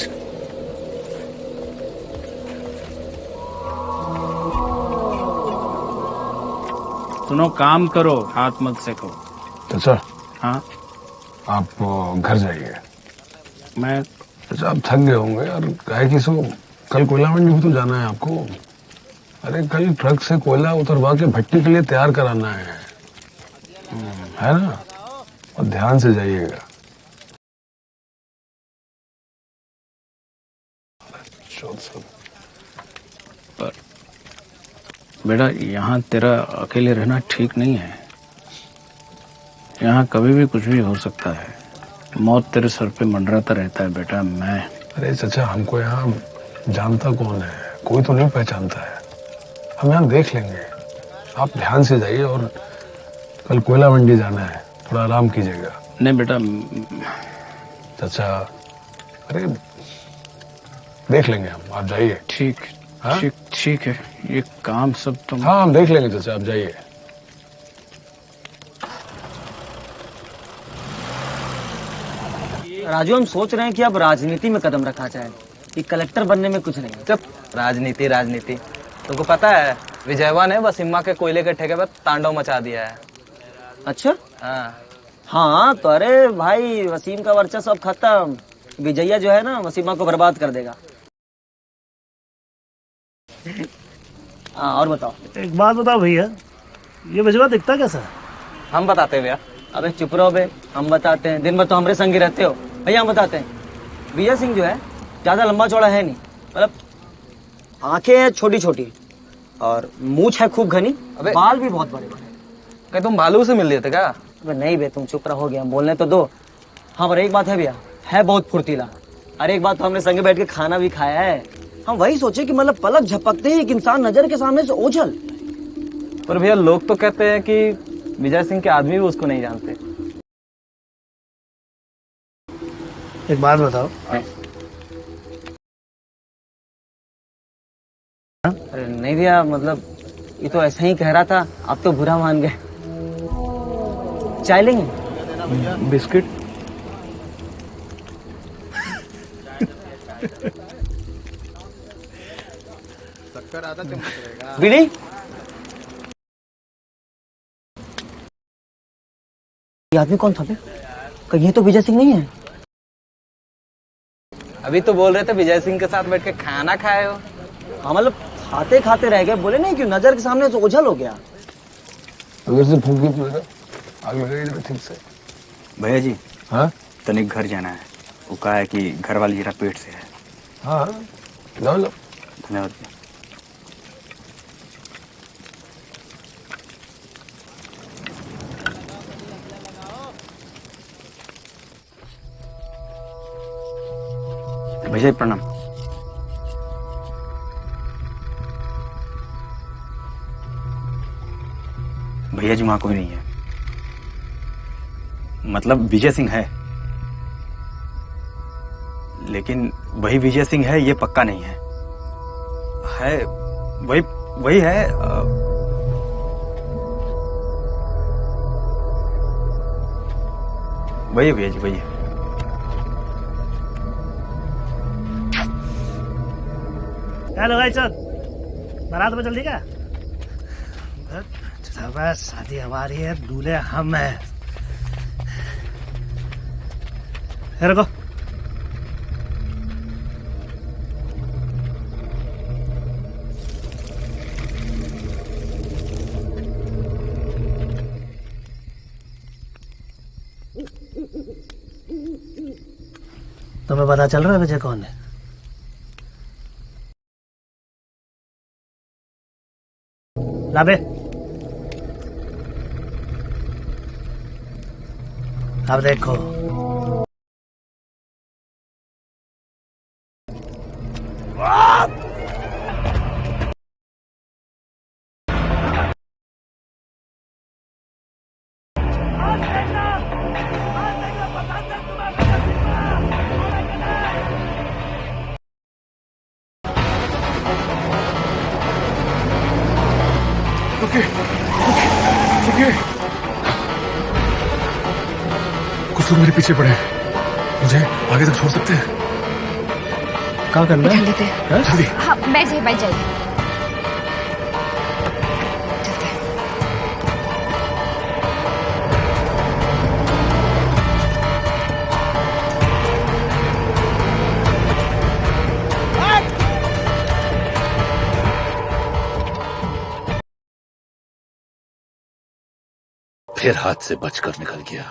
सुनो, काम करो, हाथ मत सेको। तो सर, हाँ आप घर जाइए। मैं अच्छा, आप थक गए होंगे और काहे की सो कल कोयला मंडी भी तो जाना है आपको। अरे कल ट्रक से कोयला उतरवा के भट्टी के लिए तैयार कराना है ना? और ध्यान से जाइएगा। पर बेटा, यहाँ तेरा अकेले रहना ठीक नहीं है। यहाँ कभी भी कुछ भी हो सकता है। मौत तेरे सर पे मंडराता रहता है बेटा। मैं अरे चाचा, हमको यहाँ जानता कौन है? कोई तो नहीं पहचानता है। हम यहाँ देख लेंगे। आप ध्यान से जाइए और कल कोयला मंडी जाना है, थोड़ा आराम कीजिएगा। नहीं बेटा। चाचा, अरे देख लेंगे हम, आप जाइए। ठीक हाँ? ठीक है, ये काम सब तुम। हाँ हम देख लेंगे चाचा, आप जाइए। राजू, हम सोच रहे हैं कि अब राजनीति में कदम रखा जाए, कि कलेक्टर बनने में कुछ नहीं है। चुप। राजनीति तुमको पता है विजयवा ने वसीमा के कोयले के ठेके पर तांडव मचा दिया है। अच्छा। हाँ तो अरे भाई, वसीम का वर्चस्व अब खत्म। विजया जो है ना, वसीमा को बर्बाद कर देगा। हाँ और बताओ। एक बात बताओ भैया, ये विजयवा दिखता कैसा है? हम बताते भैया। अबे चुप रहो बे, हम बताते हैं। दिन भर तो हमारे संग ही रहते हो। भैया हम बताते हैं। विजय सिंह जो है ज्यादा लंबा चौड़ा है नहीं, मतलब आंखें हैं छोटी छोटी और मूछ है खूब घनी, बाल भी बहुत बड़े बड़े। क्या तुम भालू से मिल लिए थे क्या? अबे नहीं बे, तुम चुप रहो, गया बोलने तो दो। हाँ पर एक बात है भैया, है बहुत फुर्तीला। अरे एक बात तो हमने संगे बैठ के खाना भी खाया है। हम वही सोचे कि मतलब पलक झपकते ही एक इंसान नजर के सामने से ओझल। पर भैया लोग तो कहते हैं कि विजय सिंह के आदमी भी उसको नहीं जानते। एक बात बताओ। अरे नहीं भैया, मतलब ये तो ऐसा ही कह रहा था, आप तो बुरा मान गए। चाय लेंगे? बिस्किट? बीड़ी? ये आदमी कौन था बे? कहीं ये तो विजय सिंह नहीं है? अभी तो बोल रहे थे विजय सिंह के साथ बैठ के खाना खाए हो। हाँ मतलब खाते खाते रह गए, बोले नहीं क्यों नजर के सामने से ओझल हो गया। अगर से फूक भी पड़ेगा, आग लगेगी ठीक से। भैया जी, हाँ तनिक घर जाना है। वो कहा है कि घर वाली जरा पेट से है। हाँ जाओ लो। धन्यवाद। भैया प्रणाम। भैया जी वहां कोई नहीं है, मतलब विजय सिंह है, लेकिन वही विजय सिंह है ये पक्का नहीं है। वही है। वही भैया जी, वही है। हेलो भाई, चल बारात में जल्दी क्या? बस शादी हमारी है, दूल्हे हम हैं। रुको। तुम्हें पता चल रहा है विजय कौन है? लाबे, अब देखो। रुकिए। कुछ लोग मेरे पीछे पड़े हैं, मुझे आगे तक छोड़ सकते हैं? क्या करना है? जल्दी। हाँ बैठ जाइए। फिर हाथ से बचकर निकल गया।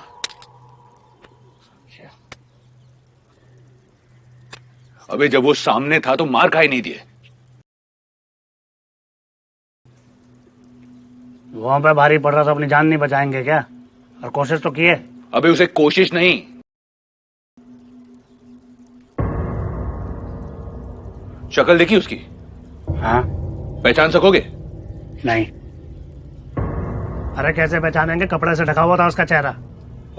अबे जब वो सामने था तो मार खाई नहीं दिए। वहां पे भारी पड़ रहा था, अपनी जान नहीं बचाएंगे क्या? और कोशिश तो की है। अबे उसे कोशिश नहीं, शक्ल देखी उसकी? हाँ। पहचान सकोगे? नहीं। अरे कैसे पहचानेंगे, कपड़े से ढका हुआ था उसका चेहरा,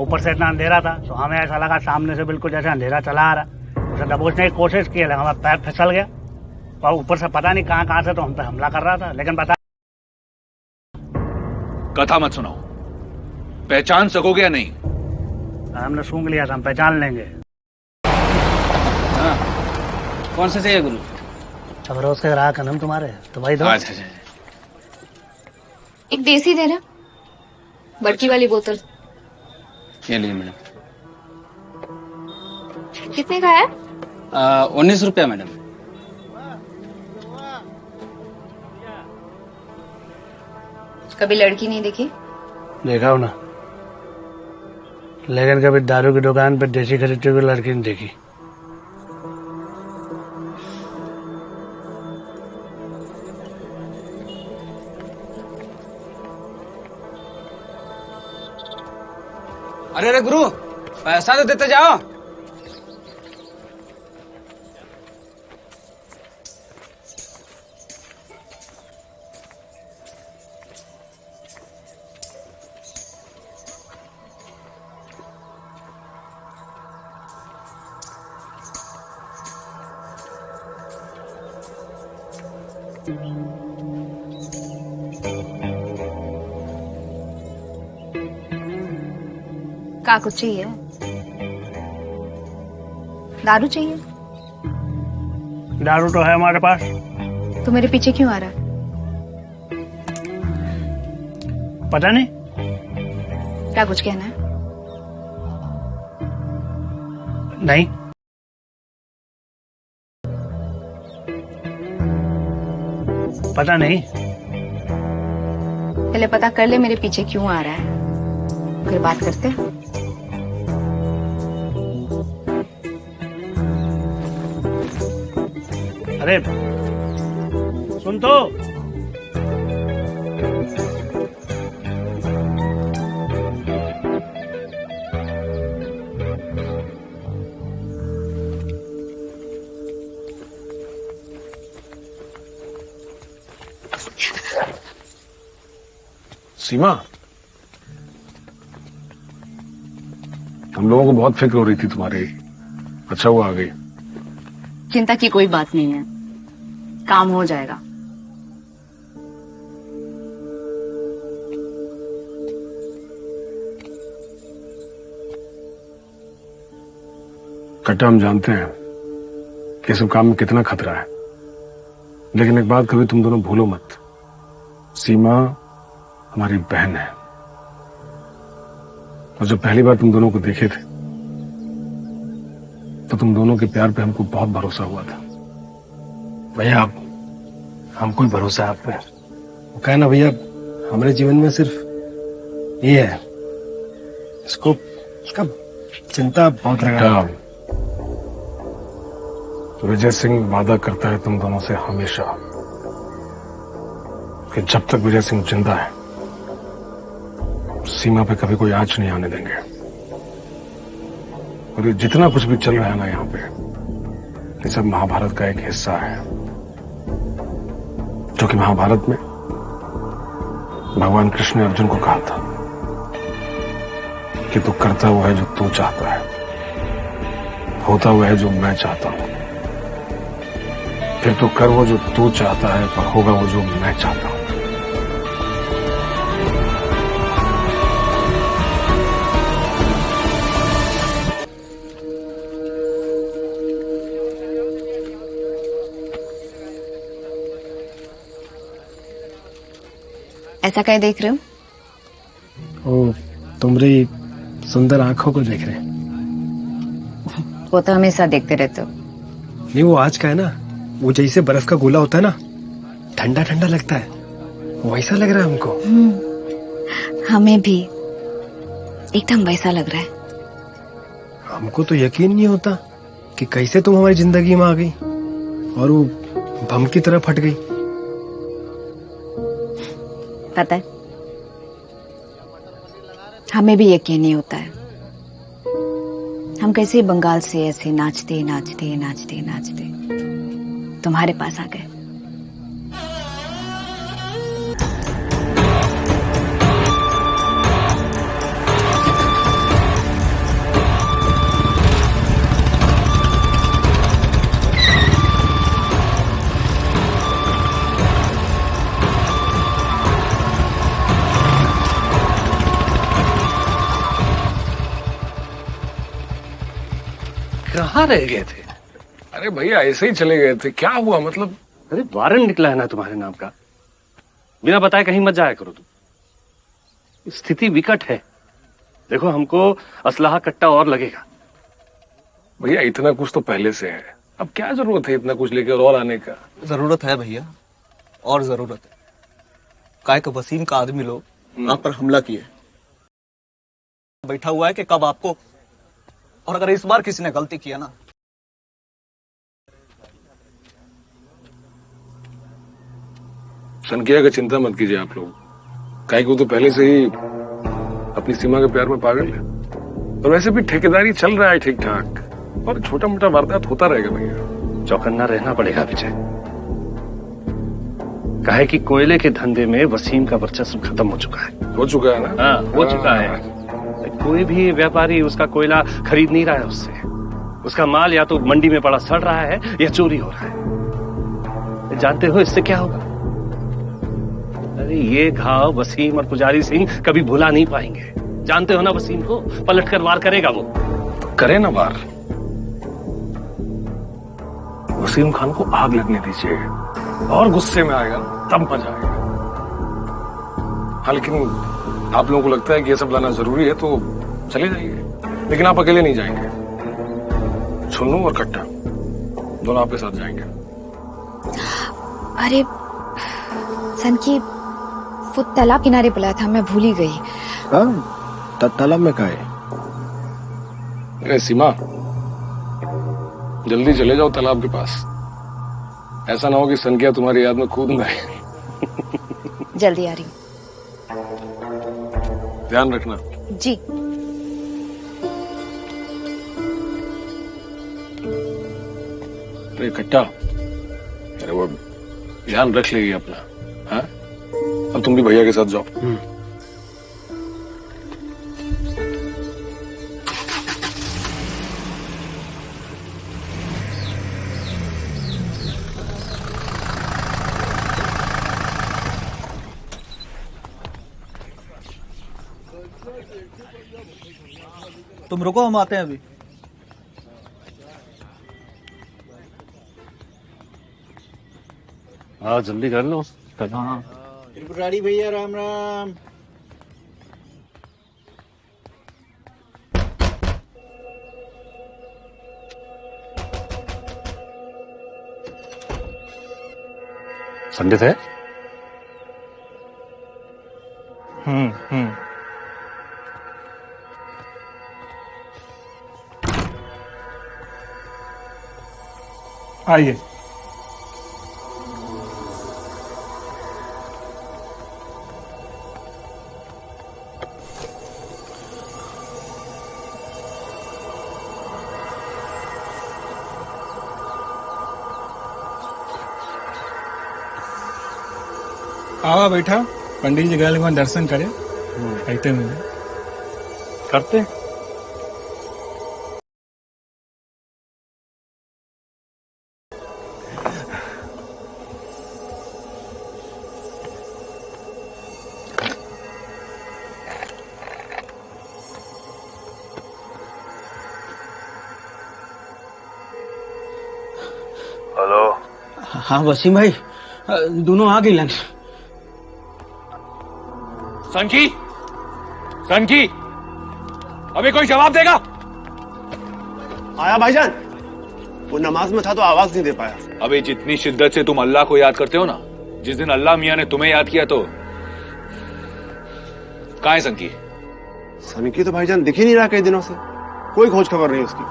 ऊपर से इतना अंधेरा था तो हमें ऐसा लगा सामने से बिल्कुल जैसे अंधेरा चला आ रहा। उसे दबोचने की कोशिश की, हमारा पैर फिसल गया और ऊपर से पता नहीं कहाँ से तो हम पे हमला कर रहा था। लेकिन बता, कथा मत सुनाओ, पहचान सकोगे या नहीं? हमने सूंघ लिया था, हम पहचान लेंगे। हाँ, कौन से चाहिए गुरु? अब रोज के ग्राहक हम तुम्हारे, तो भाई दो। अच्छा। एक देसी दे रहा, बड़की वाली बोतल। ये लीजिए मैडम। कितने का है? 19 रुपया मैडम। कभी लड़की नहीं देखी? देखा हो ना, लेकिन कभी दारू की दुकान पे देसी खरीदते हुए लड़की नहीं देखी। अरे अरे गुरु, पैसा तो देते जाओ। का कुछ चाहिए? दारू चाहिए? दारू तो है हमारे पास। तो मेरे पीछे क्यों आ रहा? पता नहीं। क्या कुछ कहना है? नहीं। पता नहीं। पहले पता कर ले मेरे पीछे क्यों आ रहा है, फिर बात करते हैं। अरे सुन तो, सीमा, हम लोगों को बहुत फिक्र हो रही थी तुम्हारी। अच्छा हुआ आ गई। चिंता की कोई बात नहीं है, काम हो जाएगा। कट्टा, हम जानते हैं कि इस काम में कितना खतरा है, लेकिन एक बात कभी तुम दोनों भूलो मत, सीमा हमारी बहन है। और जब पहली बार तुम दोनों को देखे थे तो तुम दोनों के प्यार पे हमको बहुत भरोसा हुआ था। भैया आप, हमको ही भरोसा है आप पे। वो कहे ना भैया, हमारे जीवन में सिर्फ ये है, इसका चिंता बहुत लगा। विजय सिंह वादा करता है तुम दोनों से हमेशा कि जब तक विजय सिंह जिंदा है सीमा पे कभी कोई आंच नहीं आने देंगे। और ये जितना कुछ भी चल रहा है ना यहाँ पे, ये सब महाभारत का एक हिस्सा है, जो कि महाभारत में भगवान कृष्ण ने अर्जुन को कहा था कि तू करता हुआ है जो तू चाहता है, होता हुआ है जो मैं चाहता हूं, फिर तो कर वो जो तू चाहता है, पर होगा वो जो मैं चाहता हूं। ऐसा क्या देख रहे हो? ओ, तुम्हारी सुंदर आंखों को देख रहे हैं। वो तो हमेशा देखते रहते हो। नहीं, वो आज का है ना, वो जैसे बर्फ का गोला होता है ना, ठंडा ठंडा लगता है, वैसा लग रहा है हमको। हमें भी एकदम वैसा लग रहा है। हमको तो यकीन नहीं होता कि कैसे तुम हमारी जिंदगी में आ गई और वो बम की तरह फट गई। पता है, हमें भी यकीन नहीं होता है। हम कैसे बंगाल से ऐसे नाचते नाचते नाचते नाचते तुम्हारे पास आ गए। कहाँ रह गए थे? अरे भैया ऐसे ही चले गए थे, क्या हुआ मतलब? अरे वारंट निकला है ना तुम्हारे नाम का, बिना बताए कहीं मत जाया करो तुम। स्थिति विकट है, देखो हमको असलाहा कट्टा और लगेगा। भैया इतना कुछ तो पहले से है, अब क्या जरूरत है इतना कुछ लेकर और आने का? जरूरत है भैया, और जरूरत है। काय का वसीम का आदमी लोग आप पर हमला किए, बैठा हुआ है कि कब आपको, और अगर इस बार किसी ने गलती किया ना, संख्या का चिंता मत कीजिए आप लोग, काय को तो पहले से ही अपनी सीमा के प्यार में पागल है, और वैसे भी ठेकेदारी चल रहा है ठीक ठाक, और छोटा मोटा वारदात होता रहेगा भैया। चौकन्ना रहना पड़ेगा विजय, काहे कि कोयले के धंधे में वसीम का वर्चस्व खत्म हो चुका है। हो चुका है ना? हाँ, हो चुका है। कोई भी व्यापारी उसका कोयला खरीद नहीं रहा है उससे, उसका माल या तो मंडी में पड़ा सड़ रहा है या चोरी हो रहा है। जानते हो इससे क्या होगा? अरे ये घाव वसीम और पुजारी सिंह कभी भुला नहीं पाएंगे। जानते हो ना वसीम को, पलट कर वार करेगा वो। करे ना वार, वसीम खान को आग लगने दीजिए, और गुस्से में आएगा तब मजा आएगा। हाँ लेकिन आप लोगों को लगता है कि ये सब लाना जरूरी है तो चले जाइए, लेकिन आप अकेले नहीं जाएंगे, छुन्नू और कट्टा दोनों आपके साथ जाएंगे। अरे सनकी, वो तालाब किनारे बुलाया था, मैं भूल ही गई। तालाब में कहा है? सीमा, जल्दी चले जाओ तालाब के पास, ऐसा ना हो कि संख्या तुम्हारी याद में कूद गए। जल्दी आ रही हूँ। ध्यान रखना जी। अरे कट्टा, अरे वो ध्यान रख लेगी अपना। हाँ, अब तुम भी भैया के साथ जाओ। तुम रुको, हम आते हैं अभी। हाँ जल्दी कर लो। हाँ त्रिपुरारी भैया राम राम। पंडित है? आइए। आवा बैठा, पंडित जी गए वहां दर्शन करे, कहते हुए करते। हेलो। हाँ वसीम भाई, दोनों आ गई लंच। सनकी, सनकी, अभी कोई जवाब देगा? आया भाईजान, वो नमाज में था तो आवाज नहीं दे पाया। अभी जितनी शिद्दत से तुम अल्लाह को याद करते हो ना, जिस दिन अल्लाह मियां ने तुम्हें याद किया तो कहाँ है सनकी? सनकी तो भाईजान दिख ही नहीं रहा कई दिनों से, कोई खोज खबर नहीं उसकी,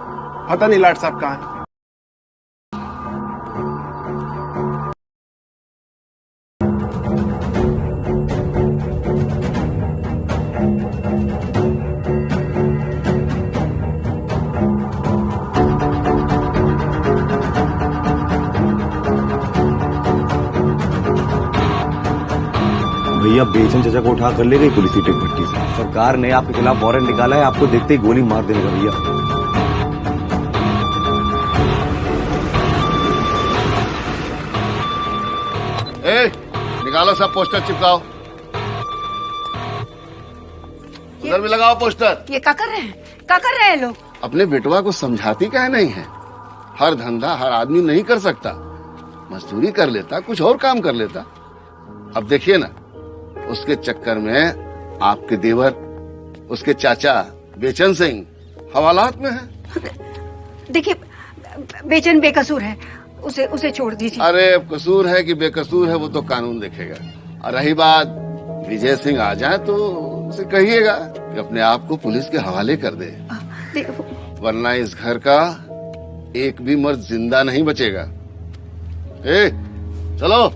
पता नहीं लाट साहब कहाँ है। भैया बेचन चाचा को उठा कर ले गई पुलिस की टिक भट्टी से। सरकार ने आपके खिलाफ वारंट निकाला है, आपको देखते ही गोली मार देने का भैया। निकालो सब पोस्टर चिपकाओ, उधर भी लगाओ पोस्टर। ये क्या कर रहे हैं? क्या कर रहे हैं लोग? अपने बेटवा को समझाती काहे नहीं है? हर धंधा हर आदमी नहीं कर सकता, मजदूरी कर लेता, कुछ और काम कर लेता। अब देखिए ना, उसके चक्कर में आपके देवर, उसके चाचा बेचन सिंह हवालात में है। देखिए, बेचन बेकसूर है, उसे छोड़ दीजिए। अरे कसूर है कि बेकसूर है वो तो कानून देखेगा। और रही बात विजय सिंह आ जाए तो उसे कहिएगा कि अपने आप को पुलिस के हवाले कर दे, वरना इस घर का एक भी मर्द जिंदा नहीं बचेगा। ए, चलो।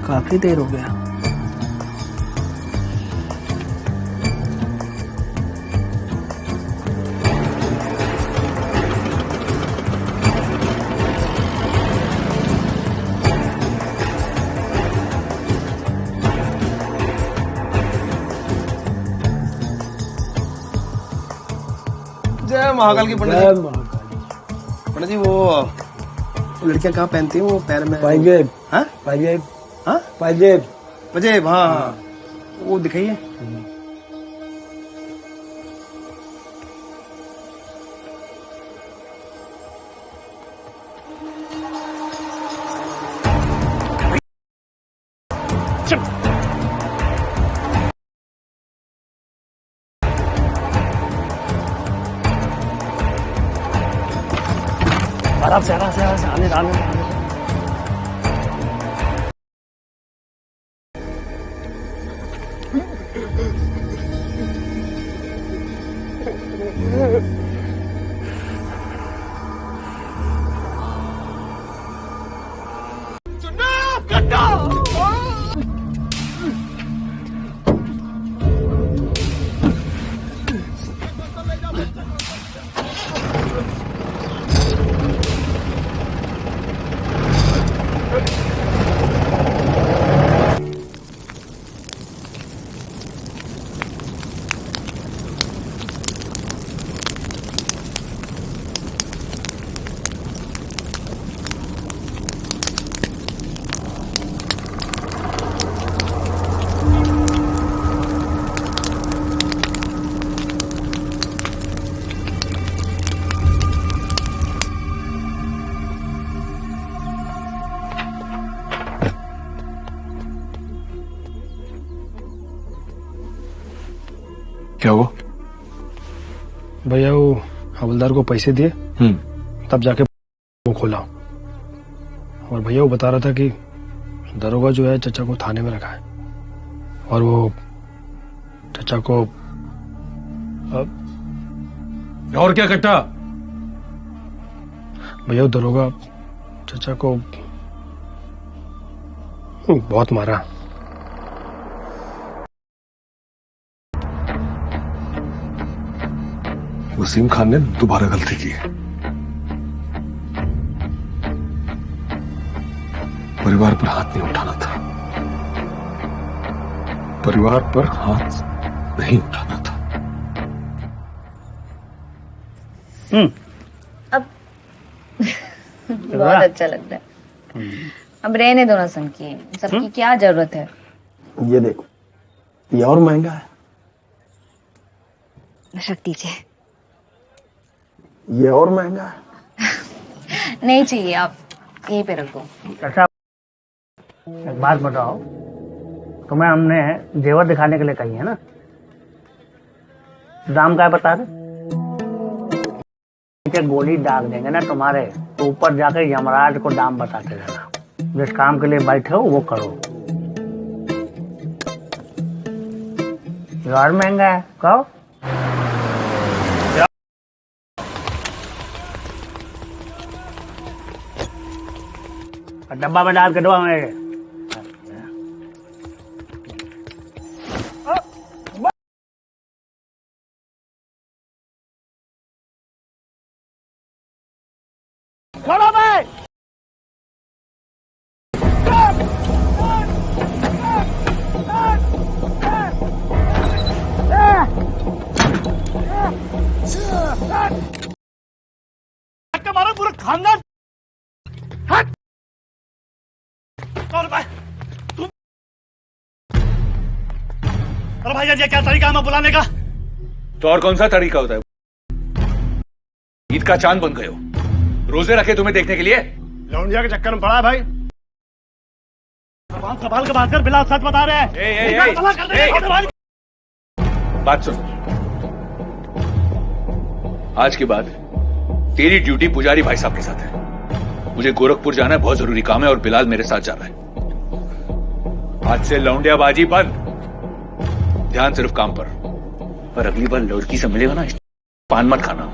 काफी देर हो गया। जय महाकाल की पंडित जी। पंडित जी वो लड़कियां कहाँ पहनती हैं वो पैर में? पाइजेब। हाँ? पाइजेब। हाँ? पाइजेब। पाइजेब, हाँ हाँ, वो दिखाइए। आराम से आने आने। क्या हुआ? भैया वो हवलदार को पैसे दिए, तब जाके वो खोला। और भैया वो बता रहा था कि दरोगा जो है चचा को थाने में रखा है, और वो चचा को और क्या कट्टा? भैया वो दरोगा चचा को बहुत मारा। वसीम खान ने दोबारा गलती की है। परिवार पर हाथ नहीं उठाना था, परिवार पर हाथ नहीं उठाना था। अब बहुत अच्छा लगता है। अब रहने दो ना संकी, सबकी क्या जरूरत है? ये देखो, ये और महंगा है। रख दीजिए। ये और महंगा है। नहीं चाहिए, आप यहीं पे रख दो। अच्छा, एक बात बताओ, तुम्हें हमने जेवर दिखाने के लिए कही है ना? दाम क्या बता दे? गोली दाग देंगे ना तुम्हारे, तो ऊपर जाकर यमराज को दाम बताते रहना। जिस काम के लिए बैठे हो वो करो। और महंगा है, कहो। डब्बा में डाल के दो हमें। खानदान हट। और भाई तुम, अरे भाईजान ये क्या तरीका है बुलाने का? तो और कौन सा तरीका होता है? ईद का चांद बन गए हो, रोजे रखे तुम्हें देखने के लिए। लौंडिया के चक्कर में पड़ा है भाई। संभाल के बात कर, बिलाल सच बता रहे हैं। बात सुन, आज के बाद तेरी ड्यूटी पुजारी भाई साहब के साथ है। मुझे गोरखपुर जाना है, बहुत जरूरी काम है, और बिलाल मेरे साथ जा रहा है। आज से लौंडियाबाजी बंद, ध्यान सिर्फ काम पर। और अगली बार लड़की से मिलेगा ना, पान मत खाना।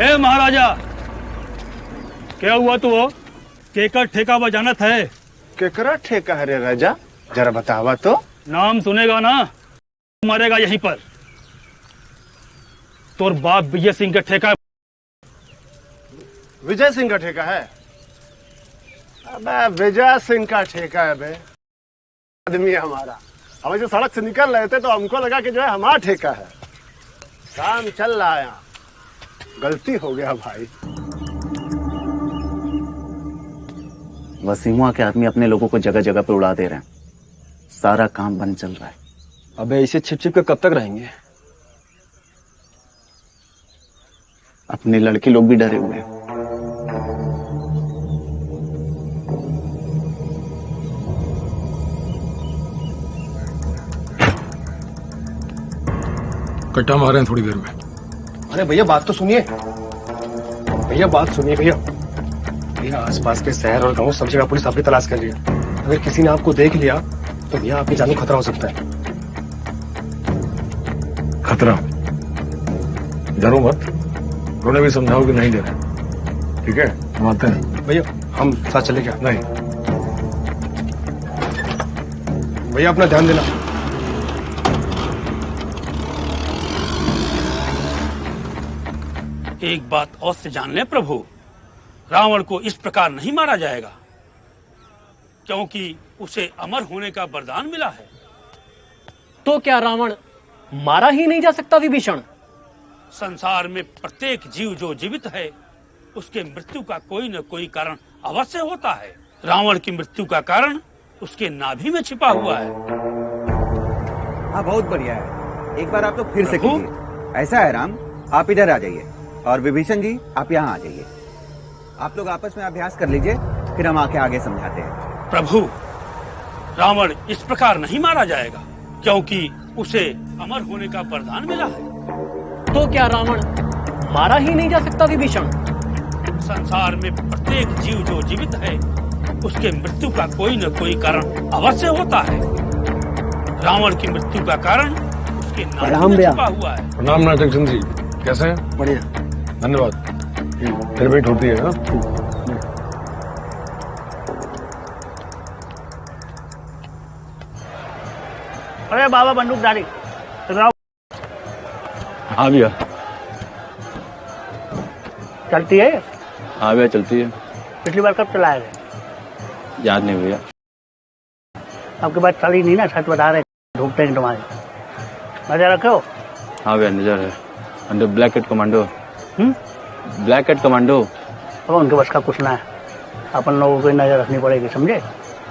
ए महाराजा, क्या हुआ तू वो केकर ठेका बजानत है? केकरा ठेका है रे राजा, जरा बतावा तो। नाम सुनेगा ना मरेगा यहीं पर। तोर बाप विजय सिंह का ठेका। विजय सिंह का ठेका है? अबे विजय सिंह का ठेका है बे, आदमी है हमारा। हम ऐसे सड़क से निकल रहे थे तो हमको लगा कि जो है हमारा ठेका है। काम चल रहा है यहाँ, गलती हो गया भाई। वसीमुआ के आदमी अपने लोगों को जगह जगह पे उड़ा दे रहे हैं, सारा काम बंद चल रहा है। अबे इसे छिप छिप के कब तक रहेंगे? अपने लड़के लोग भी डरे हुए हैं। कट्टा मारे हैं थोड़ी देर में। अरे भैया बात तो सुनिए, भैया बात सुनिए भैया। भैया आसपास के शहर और गांव सब जगह पुलिस आपकी तलाश कर रही है। अगर किसी ने आपको देख लिया तो भैया आपकी जान को खतरा हो सकता है। खतरा? डरो मत, उन्होंने भी समझाओ कि नहीं दे रहे। ठीक है, हम आते हैं। भैया हम साथ चले क्या? नहीं भैया अपना ध्यान देना। एक बात और से जान ले प्रभु, रावण को इस प्रकार नहीं मारा जाएगा, क्योंकि उसे अमर होने का वरदान मिला है। तो क्या रावण मारा ही नहीं जा सकता विभीषण? संसार में प्रत्येक जीव जो जीवित है उसके मृत्यु का कोई न कोई कारण अवश्य होता है। रावण की मृत्यु का कारण उसके नाभि में छिपा हुआ है। हाँ बहुत बढ़िया है, एक बार आप लोग फिर से कीजिए। ऐसा है राम, आप इधर आ जाइए और विभीषण जी आप यहाँ आ जाइए। आप लोग आपस में अभ्यास कर लीजिए, फिर हम आके आगे समझाते हैं। प्रभु, रावण इस प्रकार नहीं मारा जाएगा, क्योंकि उसे अमर होने का वरदान मिला है। तो क्या रावण मारा ही नहीं जा सकता विभीषण? संसार में प्रत्येक जीव जो जीवित है उसके मृत्यु का कोई न कोई कारण अवश्य होता है। रावण की मृत्यु का कारण उसके नाभि में छिपा हुआ है। प्रणाम नाटक चंद जी, कैसे हैं? बढ़िया, धन्यवाद। फिर वेट होती है ना? अरे बाबा बंदूकधारी, हाँ भैया। चलती है? हाँ भैया चलती है। पिछली बार कब चलाया गया? याद नहीं भैया। आपके बात चली नहीं ना, सच बता रहे, ढूंढते हैं तुम्हारे। नजर रखो। हाँ भैया नजर है, under black cat commando. Black cat commando. अब उनके बस का कुछ ना है, अपन लोगों को नजर रखनी पड़ेगी, समझे?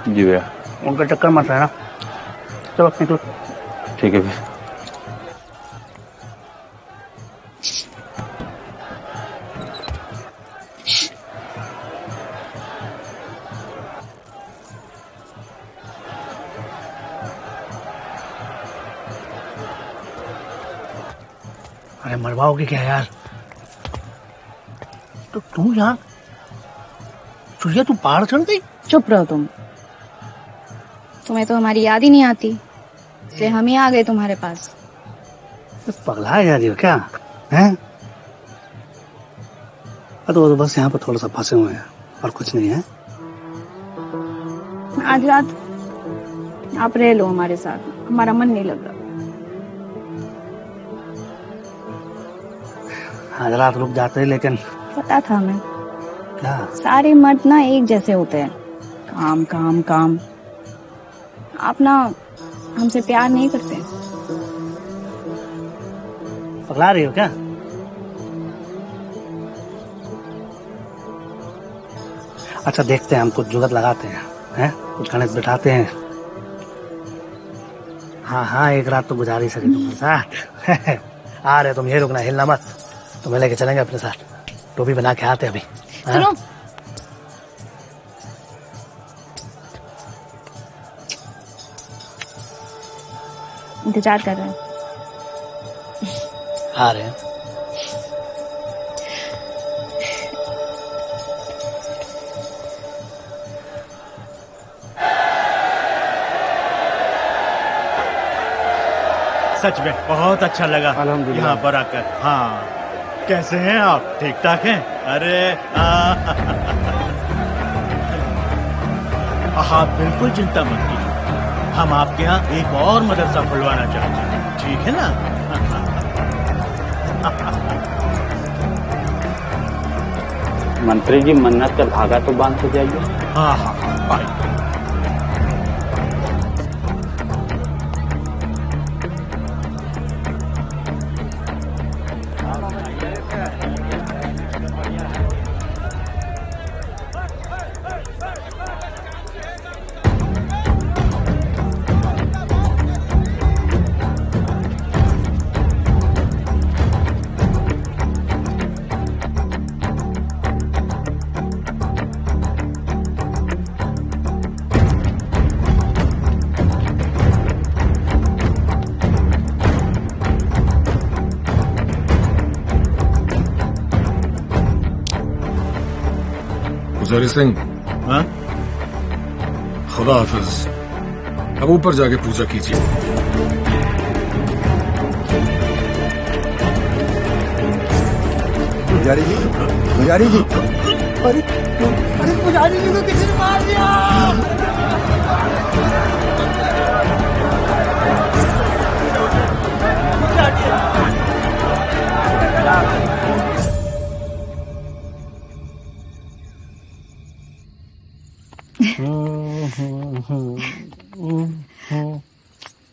जी भैया। उनका चक्कर मत रहना। चलो निकलो। ठीक है भैया। अरे मरवाओगे क्या यार? तो तुम यहाँ चुड़िया तू पहाड़ चढ़ गई? चुप रहो तुम, तुम्हें तो हमारी याद ही नहीं आती, इसलिए हम ही आ गए तुम्हारे पास। तो पगला जा रही हो क्या? हैं? तो बस यहाँ पर थोड़ा सा फंसे हुए हैं और कुछ नहीं है। आज रात आप रह लो हमारे साथ, हमारा मन नहीं लग रहा। आज रात रुक जाते, लेकिन पता था हमें सारे मर्द ना एक जैसे होते हैं, काम काम काम। आप ना हमसे प्यार नहीं करते। पगला रही हो क्या? अच्छा देखते हैं, हम कुछ जुगत लगाते हैं, कुछ गणित बिठाते हैं। हाँ हाँ, एक रात तो गुजारी सके तुम्हारे साथ। आ रहे तुम, ये रुकना, हिलना मत। तुम्हें लेके चलेंगे अपने साथ, टोपी बना के आते अभी। सुनो, इंतजार कर रहे हैं। आ रहे हैं। सच में बहुत अच्छा लगा यहाँ पर आकर। हाँ, कैसे हैं आप? ठीक ठाक हैं? अरे आप बिल्कुल चिंता मत कीजिए, हम आपके यहाँ एक और मदरसा खुलवाना चाहते हैं, ठीक है ना? मंत्री जी, मन्नत का धागा तो बांध के जाइए। हाँ हाँ हाँ, आइए। पुजारी सिंह, हाँ? खुदा हाफिज। अब ऊपर जाके पूजा कीजिए। पुजारी जी, पुजारी जी, अरे अरे पुजारी जी को किसी ने मार दिया।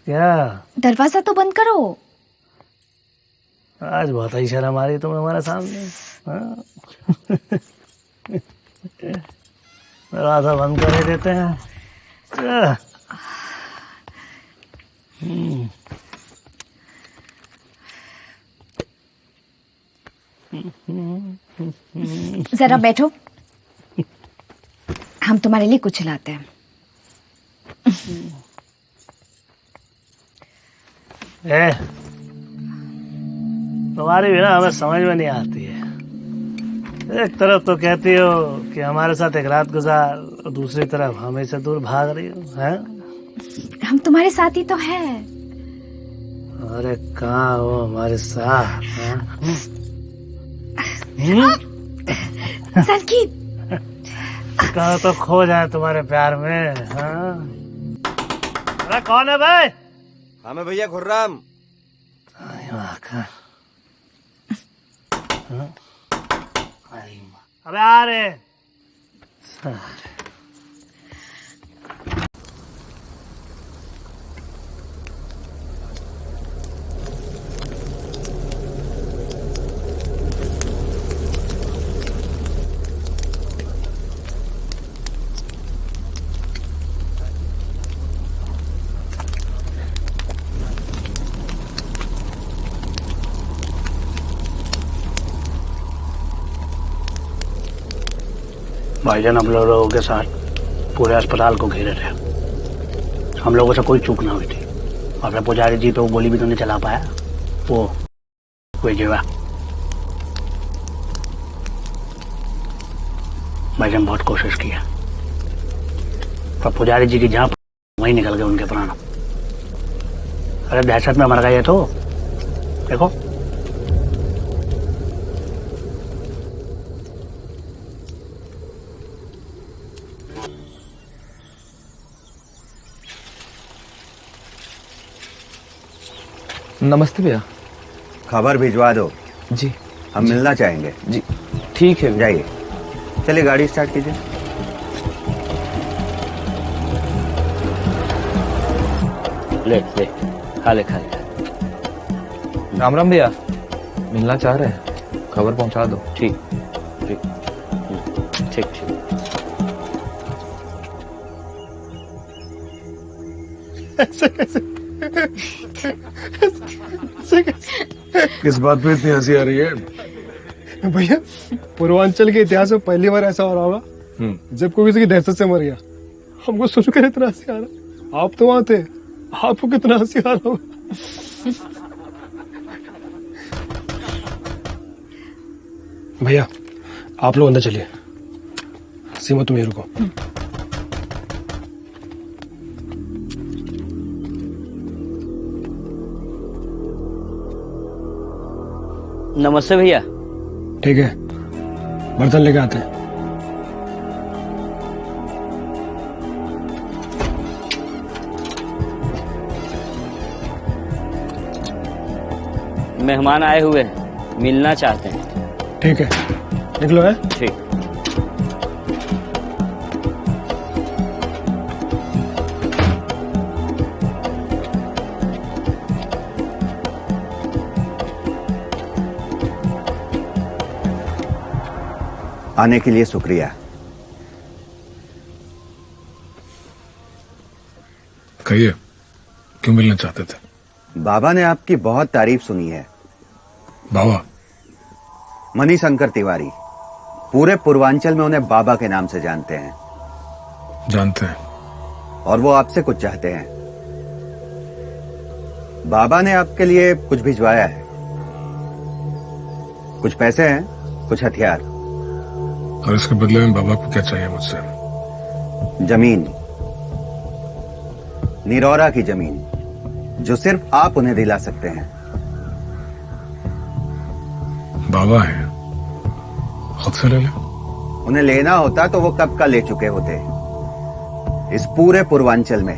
क्या? दरवाजा तो बंद करो। आज बहुत ही शर्म आ रही तुम हमारे सामने। दरवाजा बंद कर ही देते हैं। जरा बैठो, हम तुम्हारे लिए कुछ लाते हैं। तुम्हारी भी ना हमें समझ में नहीं आती है। एक तरफ तो कहती हो कि हमारे साथ एक रात गुजार, और दूसरी तरफ हमें से दूर भाग रही हो, हैं? हम तुम्हारे साथ ही तो है। अरे कहाँ हो हमारे साथ? संकीत, कहाँ तो खो जाए तुम्हारे प्यार में। हाँ? अरे कौन है भाई? हमें भैया खुर्राम। अबे आ रहे। भाईजान, हम लोगों के साथ पूरे अस्पताल को घेरे थे। हम लोगों से कोई चूक ना हुई थी। और फिर पुजारी जी तो गोली भी तो नहीं चला पाया, वो कोई जीवा। भाईजान बहुत कोशिश किया, पर पुजारी जी की जान वहीं निकल गए उनके प्राण। अरे दहशत में मर गए तो देखो। नमस्ते भैया। खबर भिजवा दो जी, हम मिलना चाहेंगे जी। ठीक है, जाइए चलिए गाड़ी स्टार्ट कीजिए। ले ले खा ले खा ले। राम राम भैया, मिलना चाह रहे हैं, खबर पहुंचा दो। ठीक ठीक ठीक ठीक। ऐसे कैसे किस बात पे इतनी हंसी आ रही है? भैया पूर्वांचल के इतिहास में पहली बार ऐसा हो रहा होगा जब कोई किसी की दहशत से मर गया। हमको सुनकर इतना हंसी आ रहा। आप तो वहां थे, आपको कितना हंसी आ रहा होगा। भैया आप लोग अंदर चलिए, सीमा तुम यहीं रुको। नमस्ते भैया। ठीक है, बर्तन लेके आते हैं। मेहमान आए हुए हैं, मिलना चाहते हैं। ठीक है, निकलो है। ठीक। आने के लिए शुक्रिया। कहिए, क्यों मिलना चाहते थे? बाबा ने आपकी बहुत तारीफ सुनी है। बाबा? मणिशंकर तिवारी। पूरे पूर्वांचल में उन्हें बाबा के नाम से जानते हैं। जानते हैं। और वो आपसे कुछ चाहते हैं। बाबा ने आपके लिए कुछ भिजवाया है। कुछ पैसे हैं, कुछ हथियार। और इसके बदले में बाबा को क्या चाहिए मुझसे? जमीन, निरौरा की जमीन, जो सिर्फ आप उन्हें दिला सकते हैं। बाबा है, खुद से ले ले। उन्हें लेना होता तो वो कब का ले चुके होते। इस पूरे पूर्वांचल में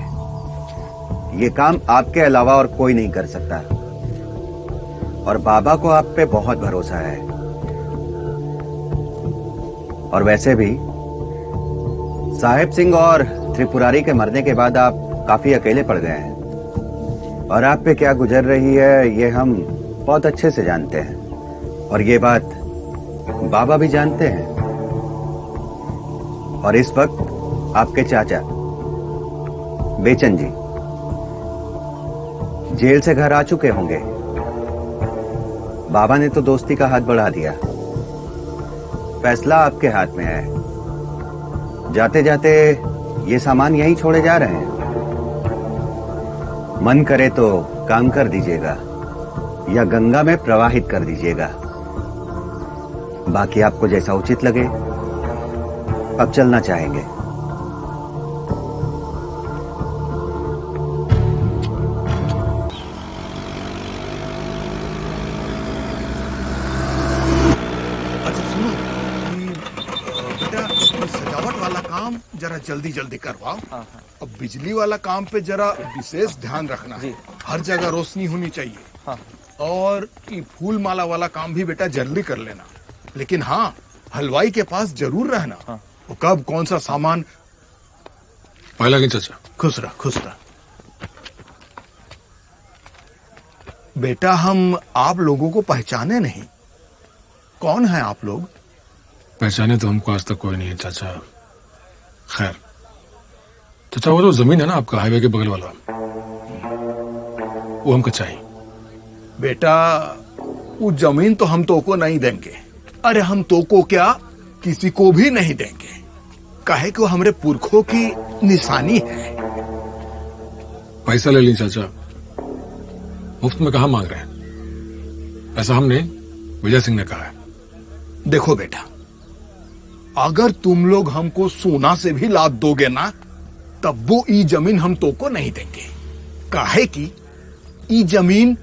ये काम आपके अलावा और कोई नहीं कर सकता। और बाबा को आप पे बहुत भरोसा है। और वैसे भी साहेब सिंह और त्रिपुरारी के मरने के बाद आप काफी अकेले पड़ गए हैं। और आप पे क्या गुजर रही है ये हम बहुत अच्छे से जानते हैं। और ये बात बाबा भी जानते हैं। और इस वक्त आपके चाचा बेचन जी जेल से घर आ चुके होंगे। बाबा ने तो दोस्ती का हाथ बढ़ा दिया। फैसला आपके हाथ में है। जाते जाते ये सामान यहीं छोड़े जा रहे हैं। मन करे तो काम कर दीजिएगा या गंगा में प्रवाहित कर दीजिएगा। बाकी आपको जैसा उचित लगे। अब चलना चाहेंगे? अच्छा सुनो, बेटा सजावट वाला काम जरा जल्दी जल्दी करवाओ। अब बिजली वाला काम पे जरा विशेष ध्यान रखना है। हर जगह रोशनी होनी चाहिए। और ये फूल माला वाला काम भी बेटा जल्दी कर लेना। लेकिन हाँ, हलवाई के पास जरूर रहना। वो कब कौन सा सामान। पाला के चाचा। खुश रह खुश रह। बेटा हम आप लोगों को पहचाने नहीं। कौन है आप लोग? पहचाने तो हमको आज तक कोई नहीं है चाचा। खैर चाचा, वो जो जमीन है ना आपका हाईवे के बगल वाला, वो हमको चाहिए। बेटा वो जमीन तो हम तो को नहीं देंगे। अरे हम तो को क्या किसी को भी नहीं देंगे। काहे कि वो हमारे पुरखों की निशानी है। पैसा ले ली चाचा, मुफ्त में कहा मांग रहे हैं। ऐसा हमने विजय सिंह ने कहा है। देखो बेटा, अगर तुम लोग हमको सोना से भी लाद दोगे ना, तब वो ई जमीन हम तो को नहीं देंगे। काहे कि ई जमीन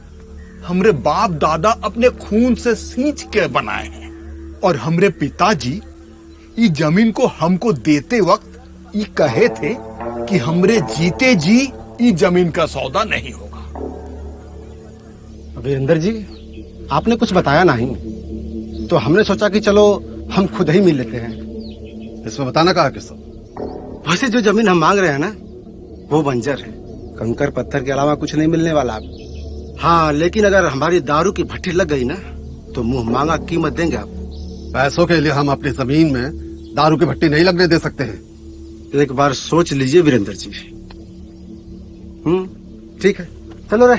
हमरे बाप दादा अपने खून से सींच के बनाए हैं। और हमरे पिताजी ई जमीन को हमको देते वक्त ये कहे थे कि हमरे जीते जी ई जमीन का सौदा नहीं होगा। वीरेंद्र जी, आपने कुछ बताया नहीं, तो हमने सोचा कि चलो हम खुद ही मिल लेते हैं। इसमें बताना कहा किस सब। वैसे जो जमीन हम मांग रहे हैं ना, वो बंजर है, कंकर पत्थर के अलावा कुछ नहीं मिलने वाला आपको। हाँ, लेकिन अगर हमारी दारू की भट्टी लग गई ना, तो मुंह मांगा कीमत देंगे आप। पैसों के लिए हम अपनी जमीन में दारू की भट्टी नहीं लगने दे सकते हैं। एक बार सोच लीजिए वीरेंद्र जी। ठीक है, चलो रे।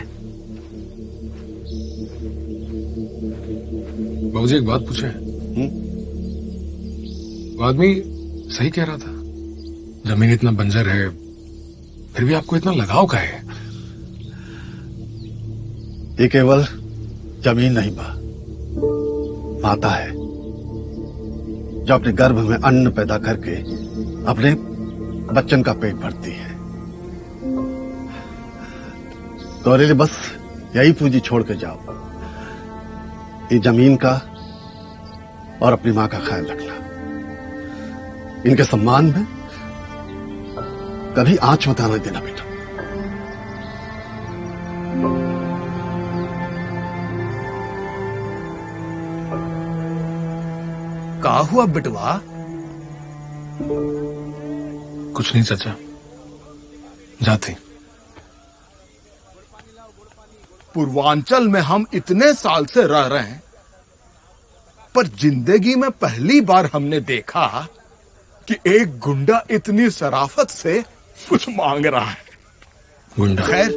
बाबूजी एक बात पूछे? वो आदमी सही कह रहा था, जमीन इतना बंजर है फिर भी आपको इतना लगाव का है। ये केवल जमीन नहीं माता है जो अपने गर्भ में अन्न पैदा करके अपने बच्चन का पेट भरती है। तो अरे बस यही पूंजी छोड़ के जाओ, ये जमीन का और अपनी मां का ख्याल रखना। इनके सम्मान में कभी आंच मत आने देना बेटा। का हुआ बिटवा? कुछ नहीं चाचा, जाते। पूर्वांचल में हम इतने साल से रह रहे हैं, पर जिंदगी में पहली बार हमने देखा कि एक गुंडा इतनी शराफत से कुछ मांग रहा है। गुंडा? खैर,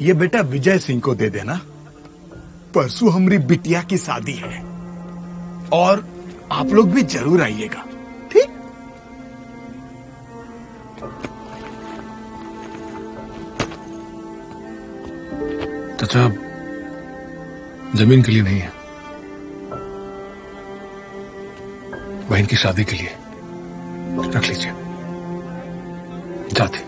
ये बेटा विजय सिंह को दे देना। परसों हमारी बिटिया की शादी है और आप लोग भी जरूर आइएगा, ठीक? चाचा, जमीन के लिए नहीं है, बहन की शादी के लिए रख लीजिए। जाते।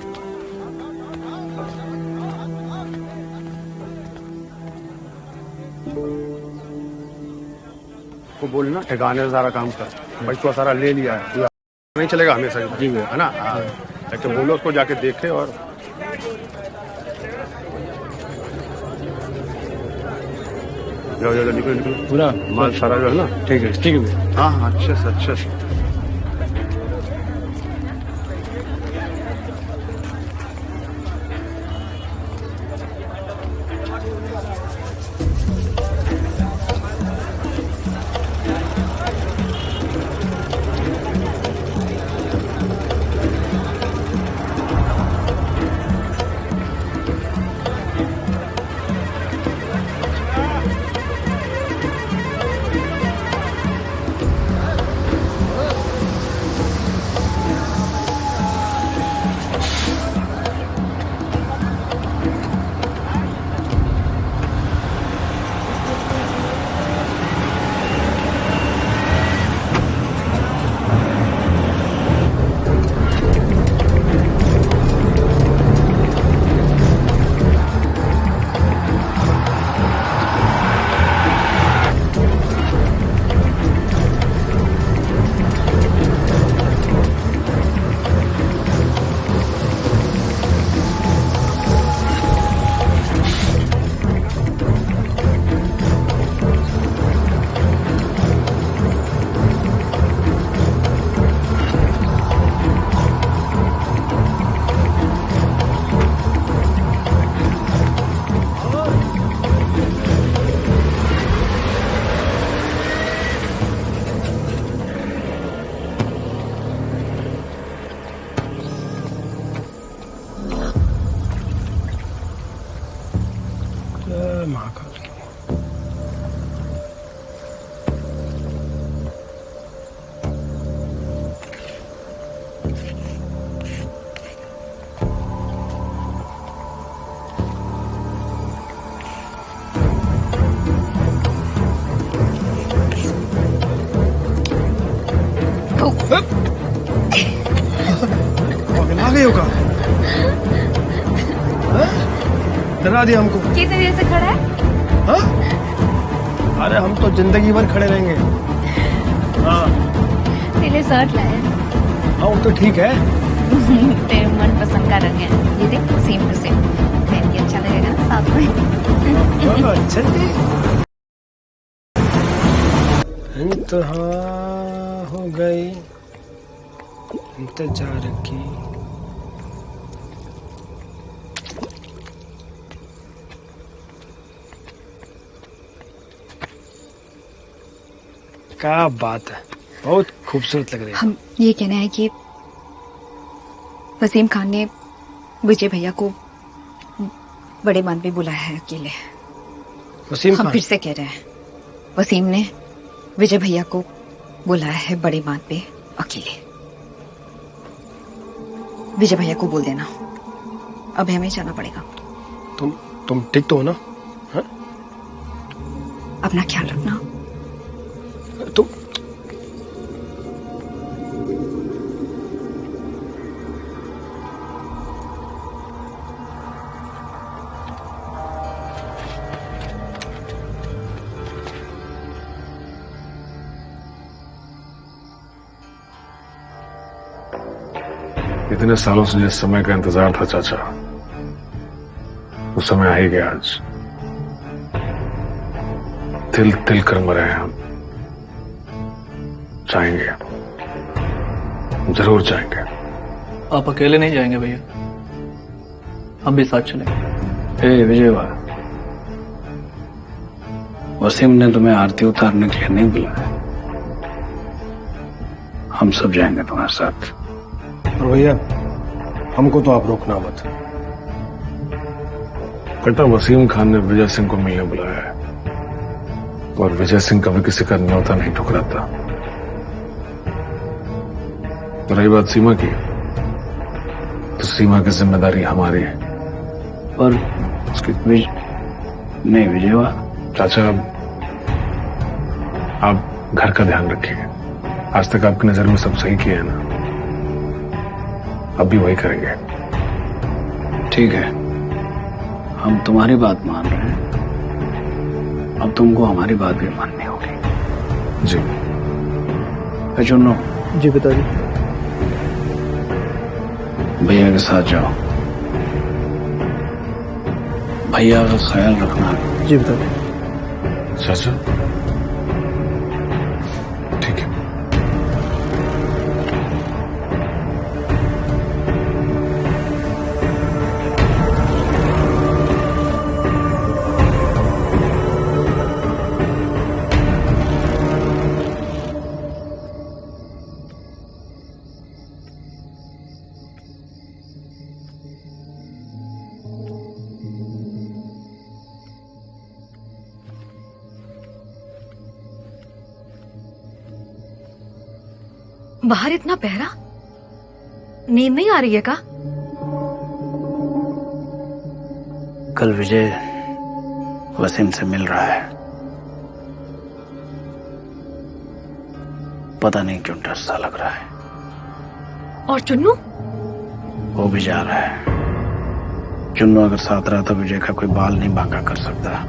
को बोलना ठिकाने से सारा काम कर, पैसा सारा ले लिया है, नहीं चलेगा हमेशा जी में, है ना? तो बोलो उसको जाके देखे और जाओ जाओ निकलो निकलो, पूरा माल सारा जो है ना। ठीक है। हाँ अच्छे से। आ गए हो का? डरा दिया हमको। कितनी देर से खड़ा है? हाँ? अरे हम तो जिंदगी भर खड़े रहेंगे। हाँ। तेरे लिए शर्ट लाया। हाँ वो तो ठीक है। तेरे मन पसंद का रंग है, ये देख, सेम टू सेम। पहन के अच्छा लगेगा ना साथ में। अच्छा जी। इंतहा हो गई इंतजार की। क्या बात है, बहुत खूबसूरत लग रही है। हम ये कहना है कि वसीम खान ने विजय भैया को बड़े मान पे बुलाया है अकेले। वसीम हम खान? फिर से कह रहे हैं, वसीम ने विजय भैया को बुलाया है बड़े मान पे अकेले। विजय भैया को बोल देना अब हमें जाना पड़ेगा। तुम ठीक तो हो ना? हा? अपना ख्याल रखना। तुम इतने सालों से जिस समय का इंतजार था चाचा, उस समय आ ही गया आज। तिल तिल कर मरे हैं हम। जाएंगे, जरूर जाएंगे। आप अकेले नहीं जाएंगे भैया, हम भी साथ चलेंगे। ए विजय भाई, वसीम ने तुम्हें आरती उतारने के लिए नहीं बुलाया, हम सब जाएंगे तुम्हारे साथ। और भैया हमको तो आप रोकना मत। बेटा, वसीम खान ने विजय सिंह को मिलने बुलाया है और विजय सिंह कभी किसी का न्योता नहीं ठुकराता। रही बात सीमा की, तो सीमा की जिम्मेदारी हमारी है। और उसकी नहीं विजय चाचा, आप घर का ध्यान रखिए। आज तक आपकी नजर में सब सही किया है ना, अब भी वही करेंगे। ठीक है, हम तुम्हारी बात मान रहे हैं, अब तुमको हमारी बात भी माननी होगी। जी चुनो। जी पिताजी। भैया के साथ जाओ, भैया का ख्याल रखना। जी पिताजी। चाचा ठीक है। बाहर इतना पहरा, नींद नहीं आ रही है का? कल विजय वसीम से मिल रहा है, पता नहीं क्यों डर सा लग रहा है। और चुन्नू? वो भी जा रहा है। चुन्नू अगर साथ रहा तो विजय का कोई बाल नहीं बांका कर सकता।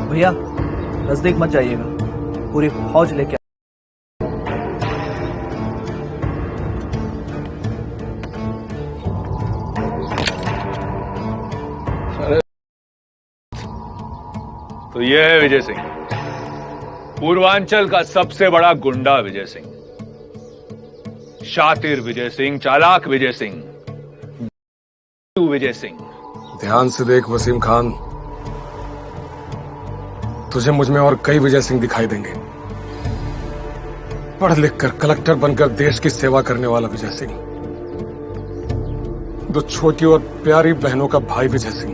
भैया नजदीक मत जाइएगा, पूरी फौज लेके। तो ये है विजय सिंह, पूर्वांचल का सबसे बड़ा गुंडा विजय सिंह, शातिर विजय सिंह, चालाक विजय सिंह, विजय सिंह। ध्यान से देख वसीम खान, तुझे मुझ में और कई विजय सिंह दिखाई देंगे। पढ़ लिख कर कलेक्टर बनकर देश की सेवा करने वाला विजय सिंह, दो छोटी और प्यारी बहनों का भाई विजय सिंह,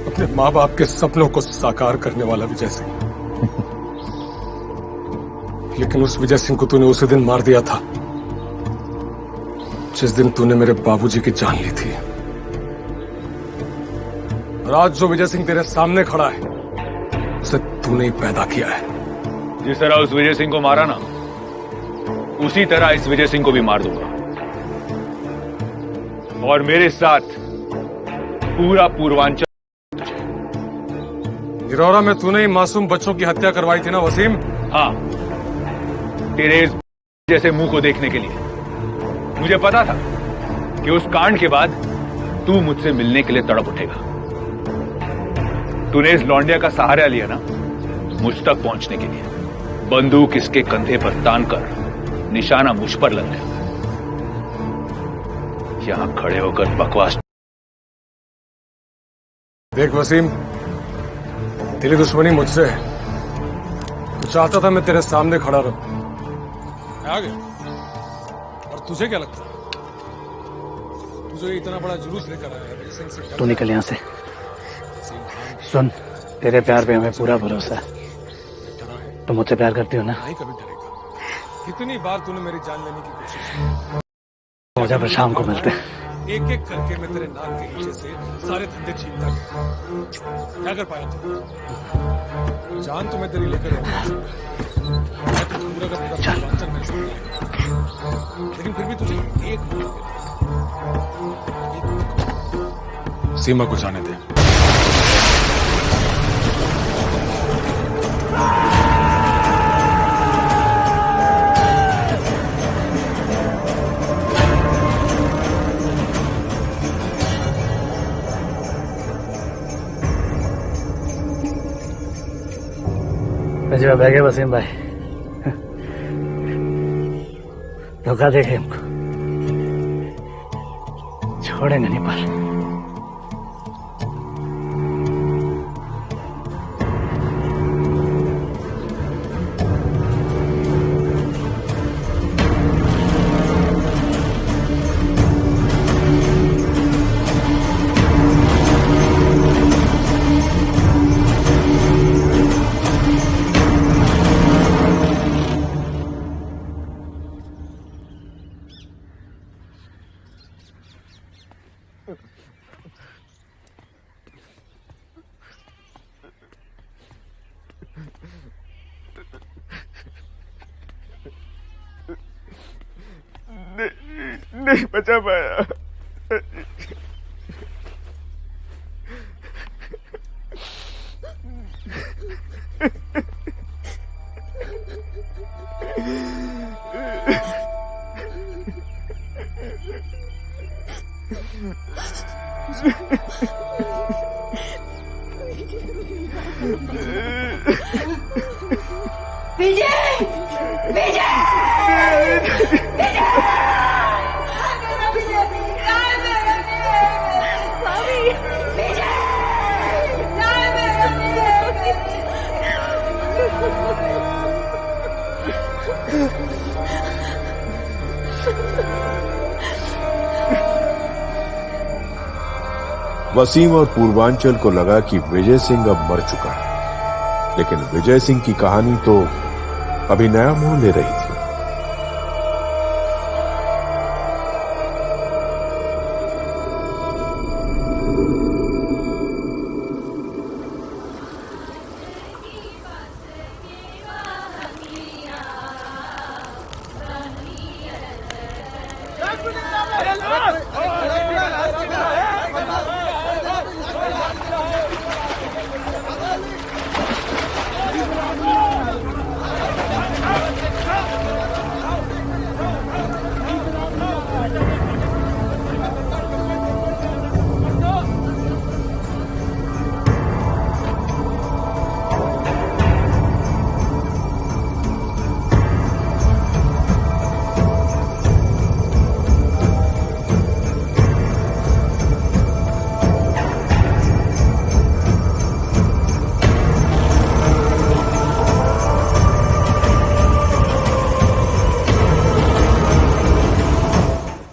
अपने माँ बाप के सपनों को साकार करने वाला विजय सिंह। लेकिन उस विजय सिंह को तूने उसी दिन मार दिया था जिस दिन तूने मेरे बाबूजी की जान ली थी। और आज जो विजय सिंह तेरे सामने खड़ा है उसे तूने ही पैदा किया है। जिस तरह उस विजय सिंह को मारा ना, उसी तरह इस विजय सिंह को भी मार दूंगा। और मेरे साथ पूरा पूर्वांचल। गिरौरा में तूने ही मासूम बच्चों की हत्या करवाई थी ना वसीम? हाँ, तेरे इस जैसे मुंह को देखने के लिए। मुझे पता था कि उस कांड के बाद तू मुझसे मिलने के लिए तड़प उठेगा। तूने इस लौंडिया का सहारा लिया ना मुझ तक पहुंचने के लिए। बंदूक इसके कंधे पर तान कर निशाना मुझ पर लग गया। यहां खड़े होकर बकवास। देख वसीम, तेरी दुश्मनी मुझसे है। तू चाहता था मैं तेरे सामने खड़ा रहूं। मैं आ गया। और तुझे क्या लगता है तू जो इतना बड़ा जुलूस लेकर आया है विजय सिंह से? तू निकल यहां से। सुन, तेरे प्यार पे हमें पूरा भरोसा है। तुम मुझसे प्यार करती हो ना? नहीं कभी डरेगा। कितनी बार तूने मेरी जान लेने की कोशिश की। हो जा, शाम को मिलते हैं। एक एक करके मैं तेरे नाक के नीचे से सारे धंधे छीनता गया। क्या कर पाया तू? जान तो मैं तेरी लेकर रहूंगा। मैं तो पूरा का पूरा पूर्वांचल में छोड़ दिया। लेकिन फिर भी तुझे एक सीमा को जाने दे। जवाब आ गया वसीम भाई। धोखा देखे हमको, छोड़ेंगे नहीं पर। नहीं बचा पाया। विजय! विजय! वसीम और पूर्वांचल को लगा कि विजय सिंह अब मर चुका है, लेकिन विजय सिंह की कहानी तो अभी नया मोड़ ले रही थी।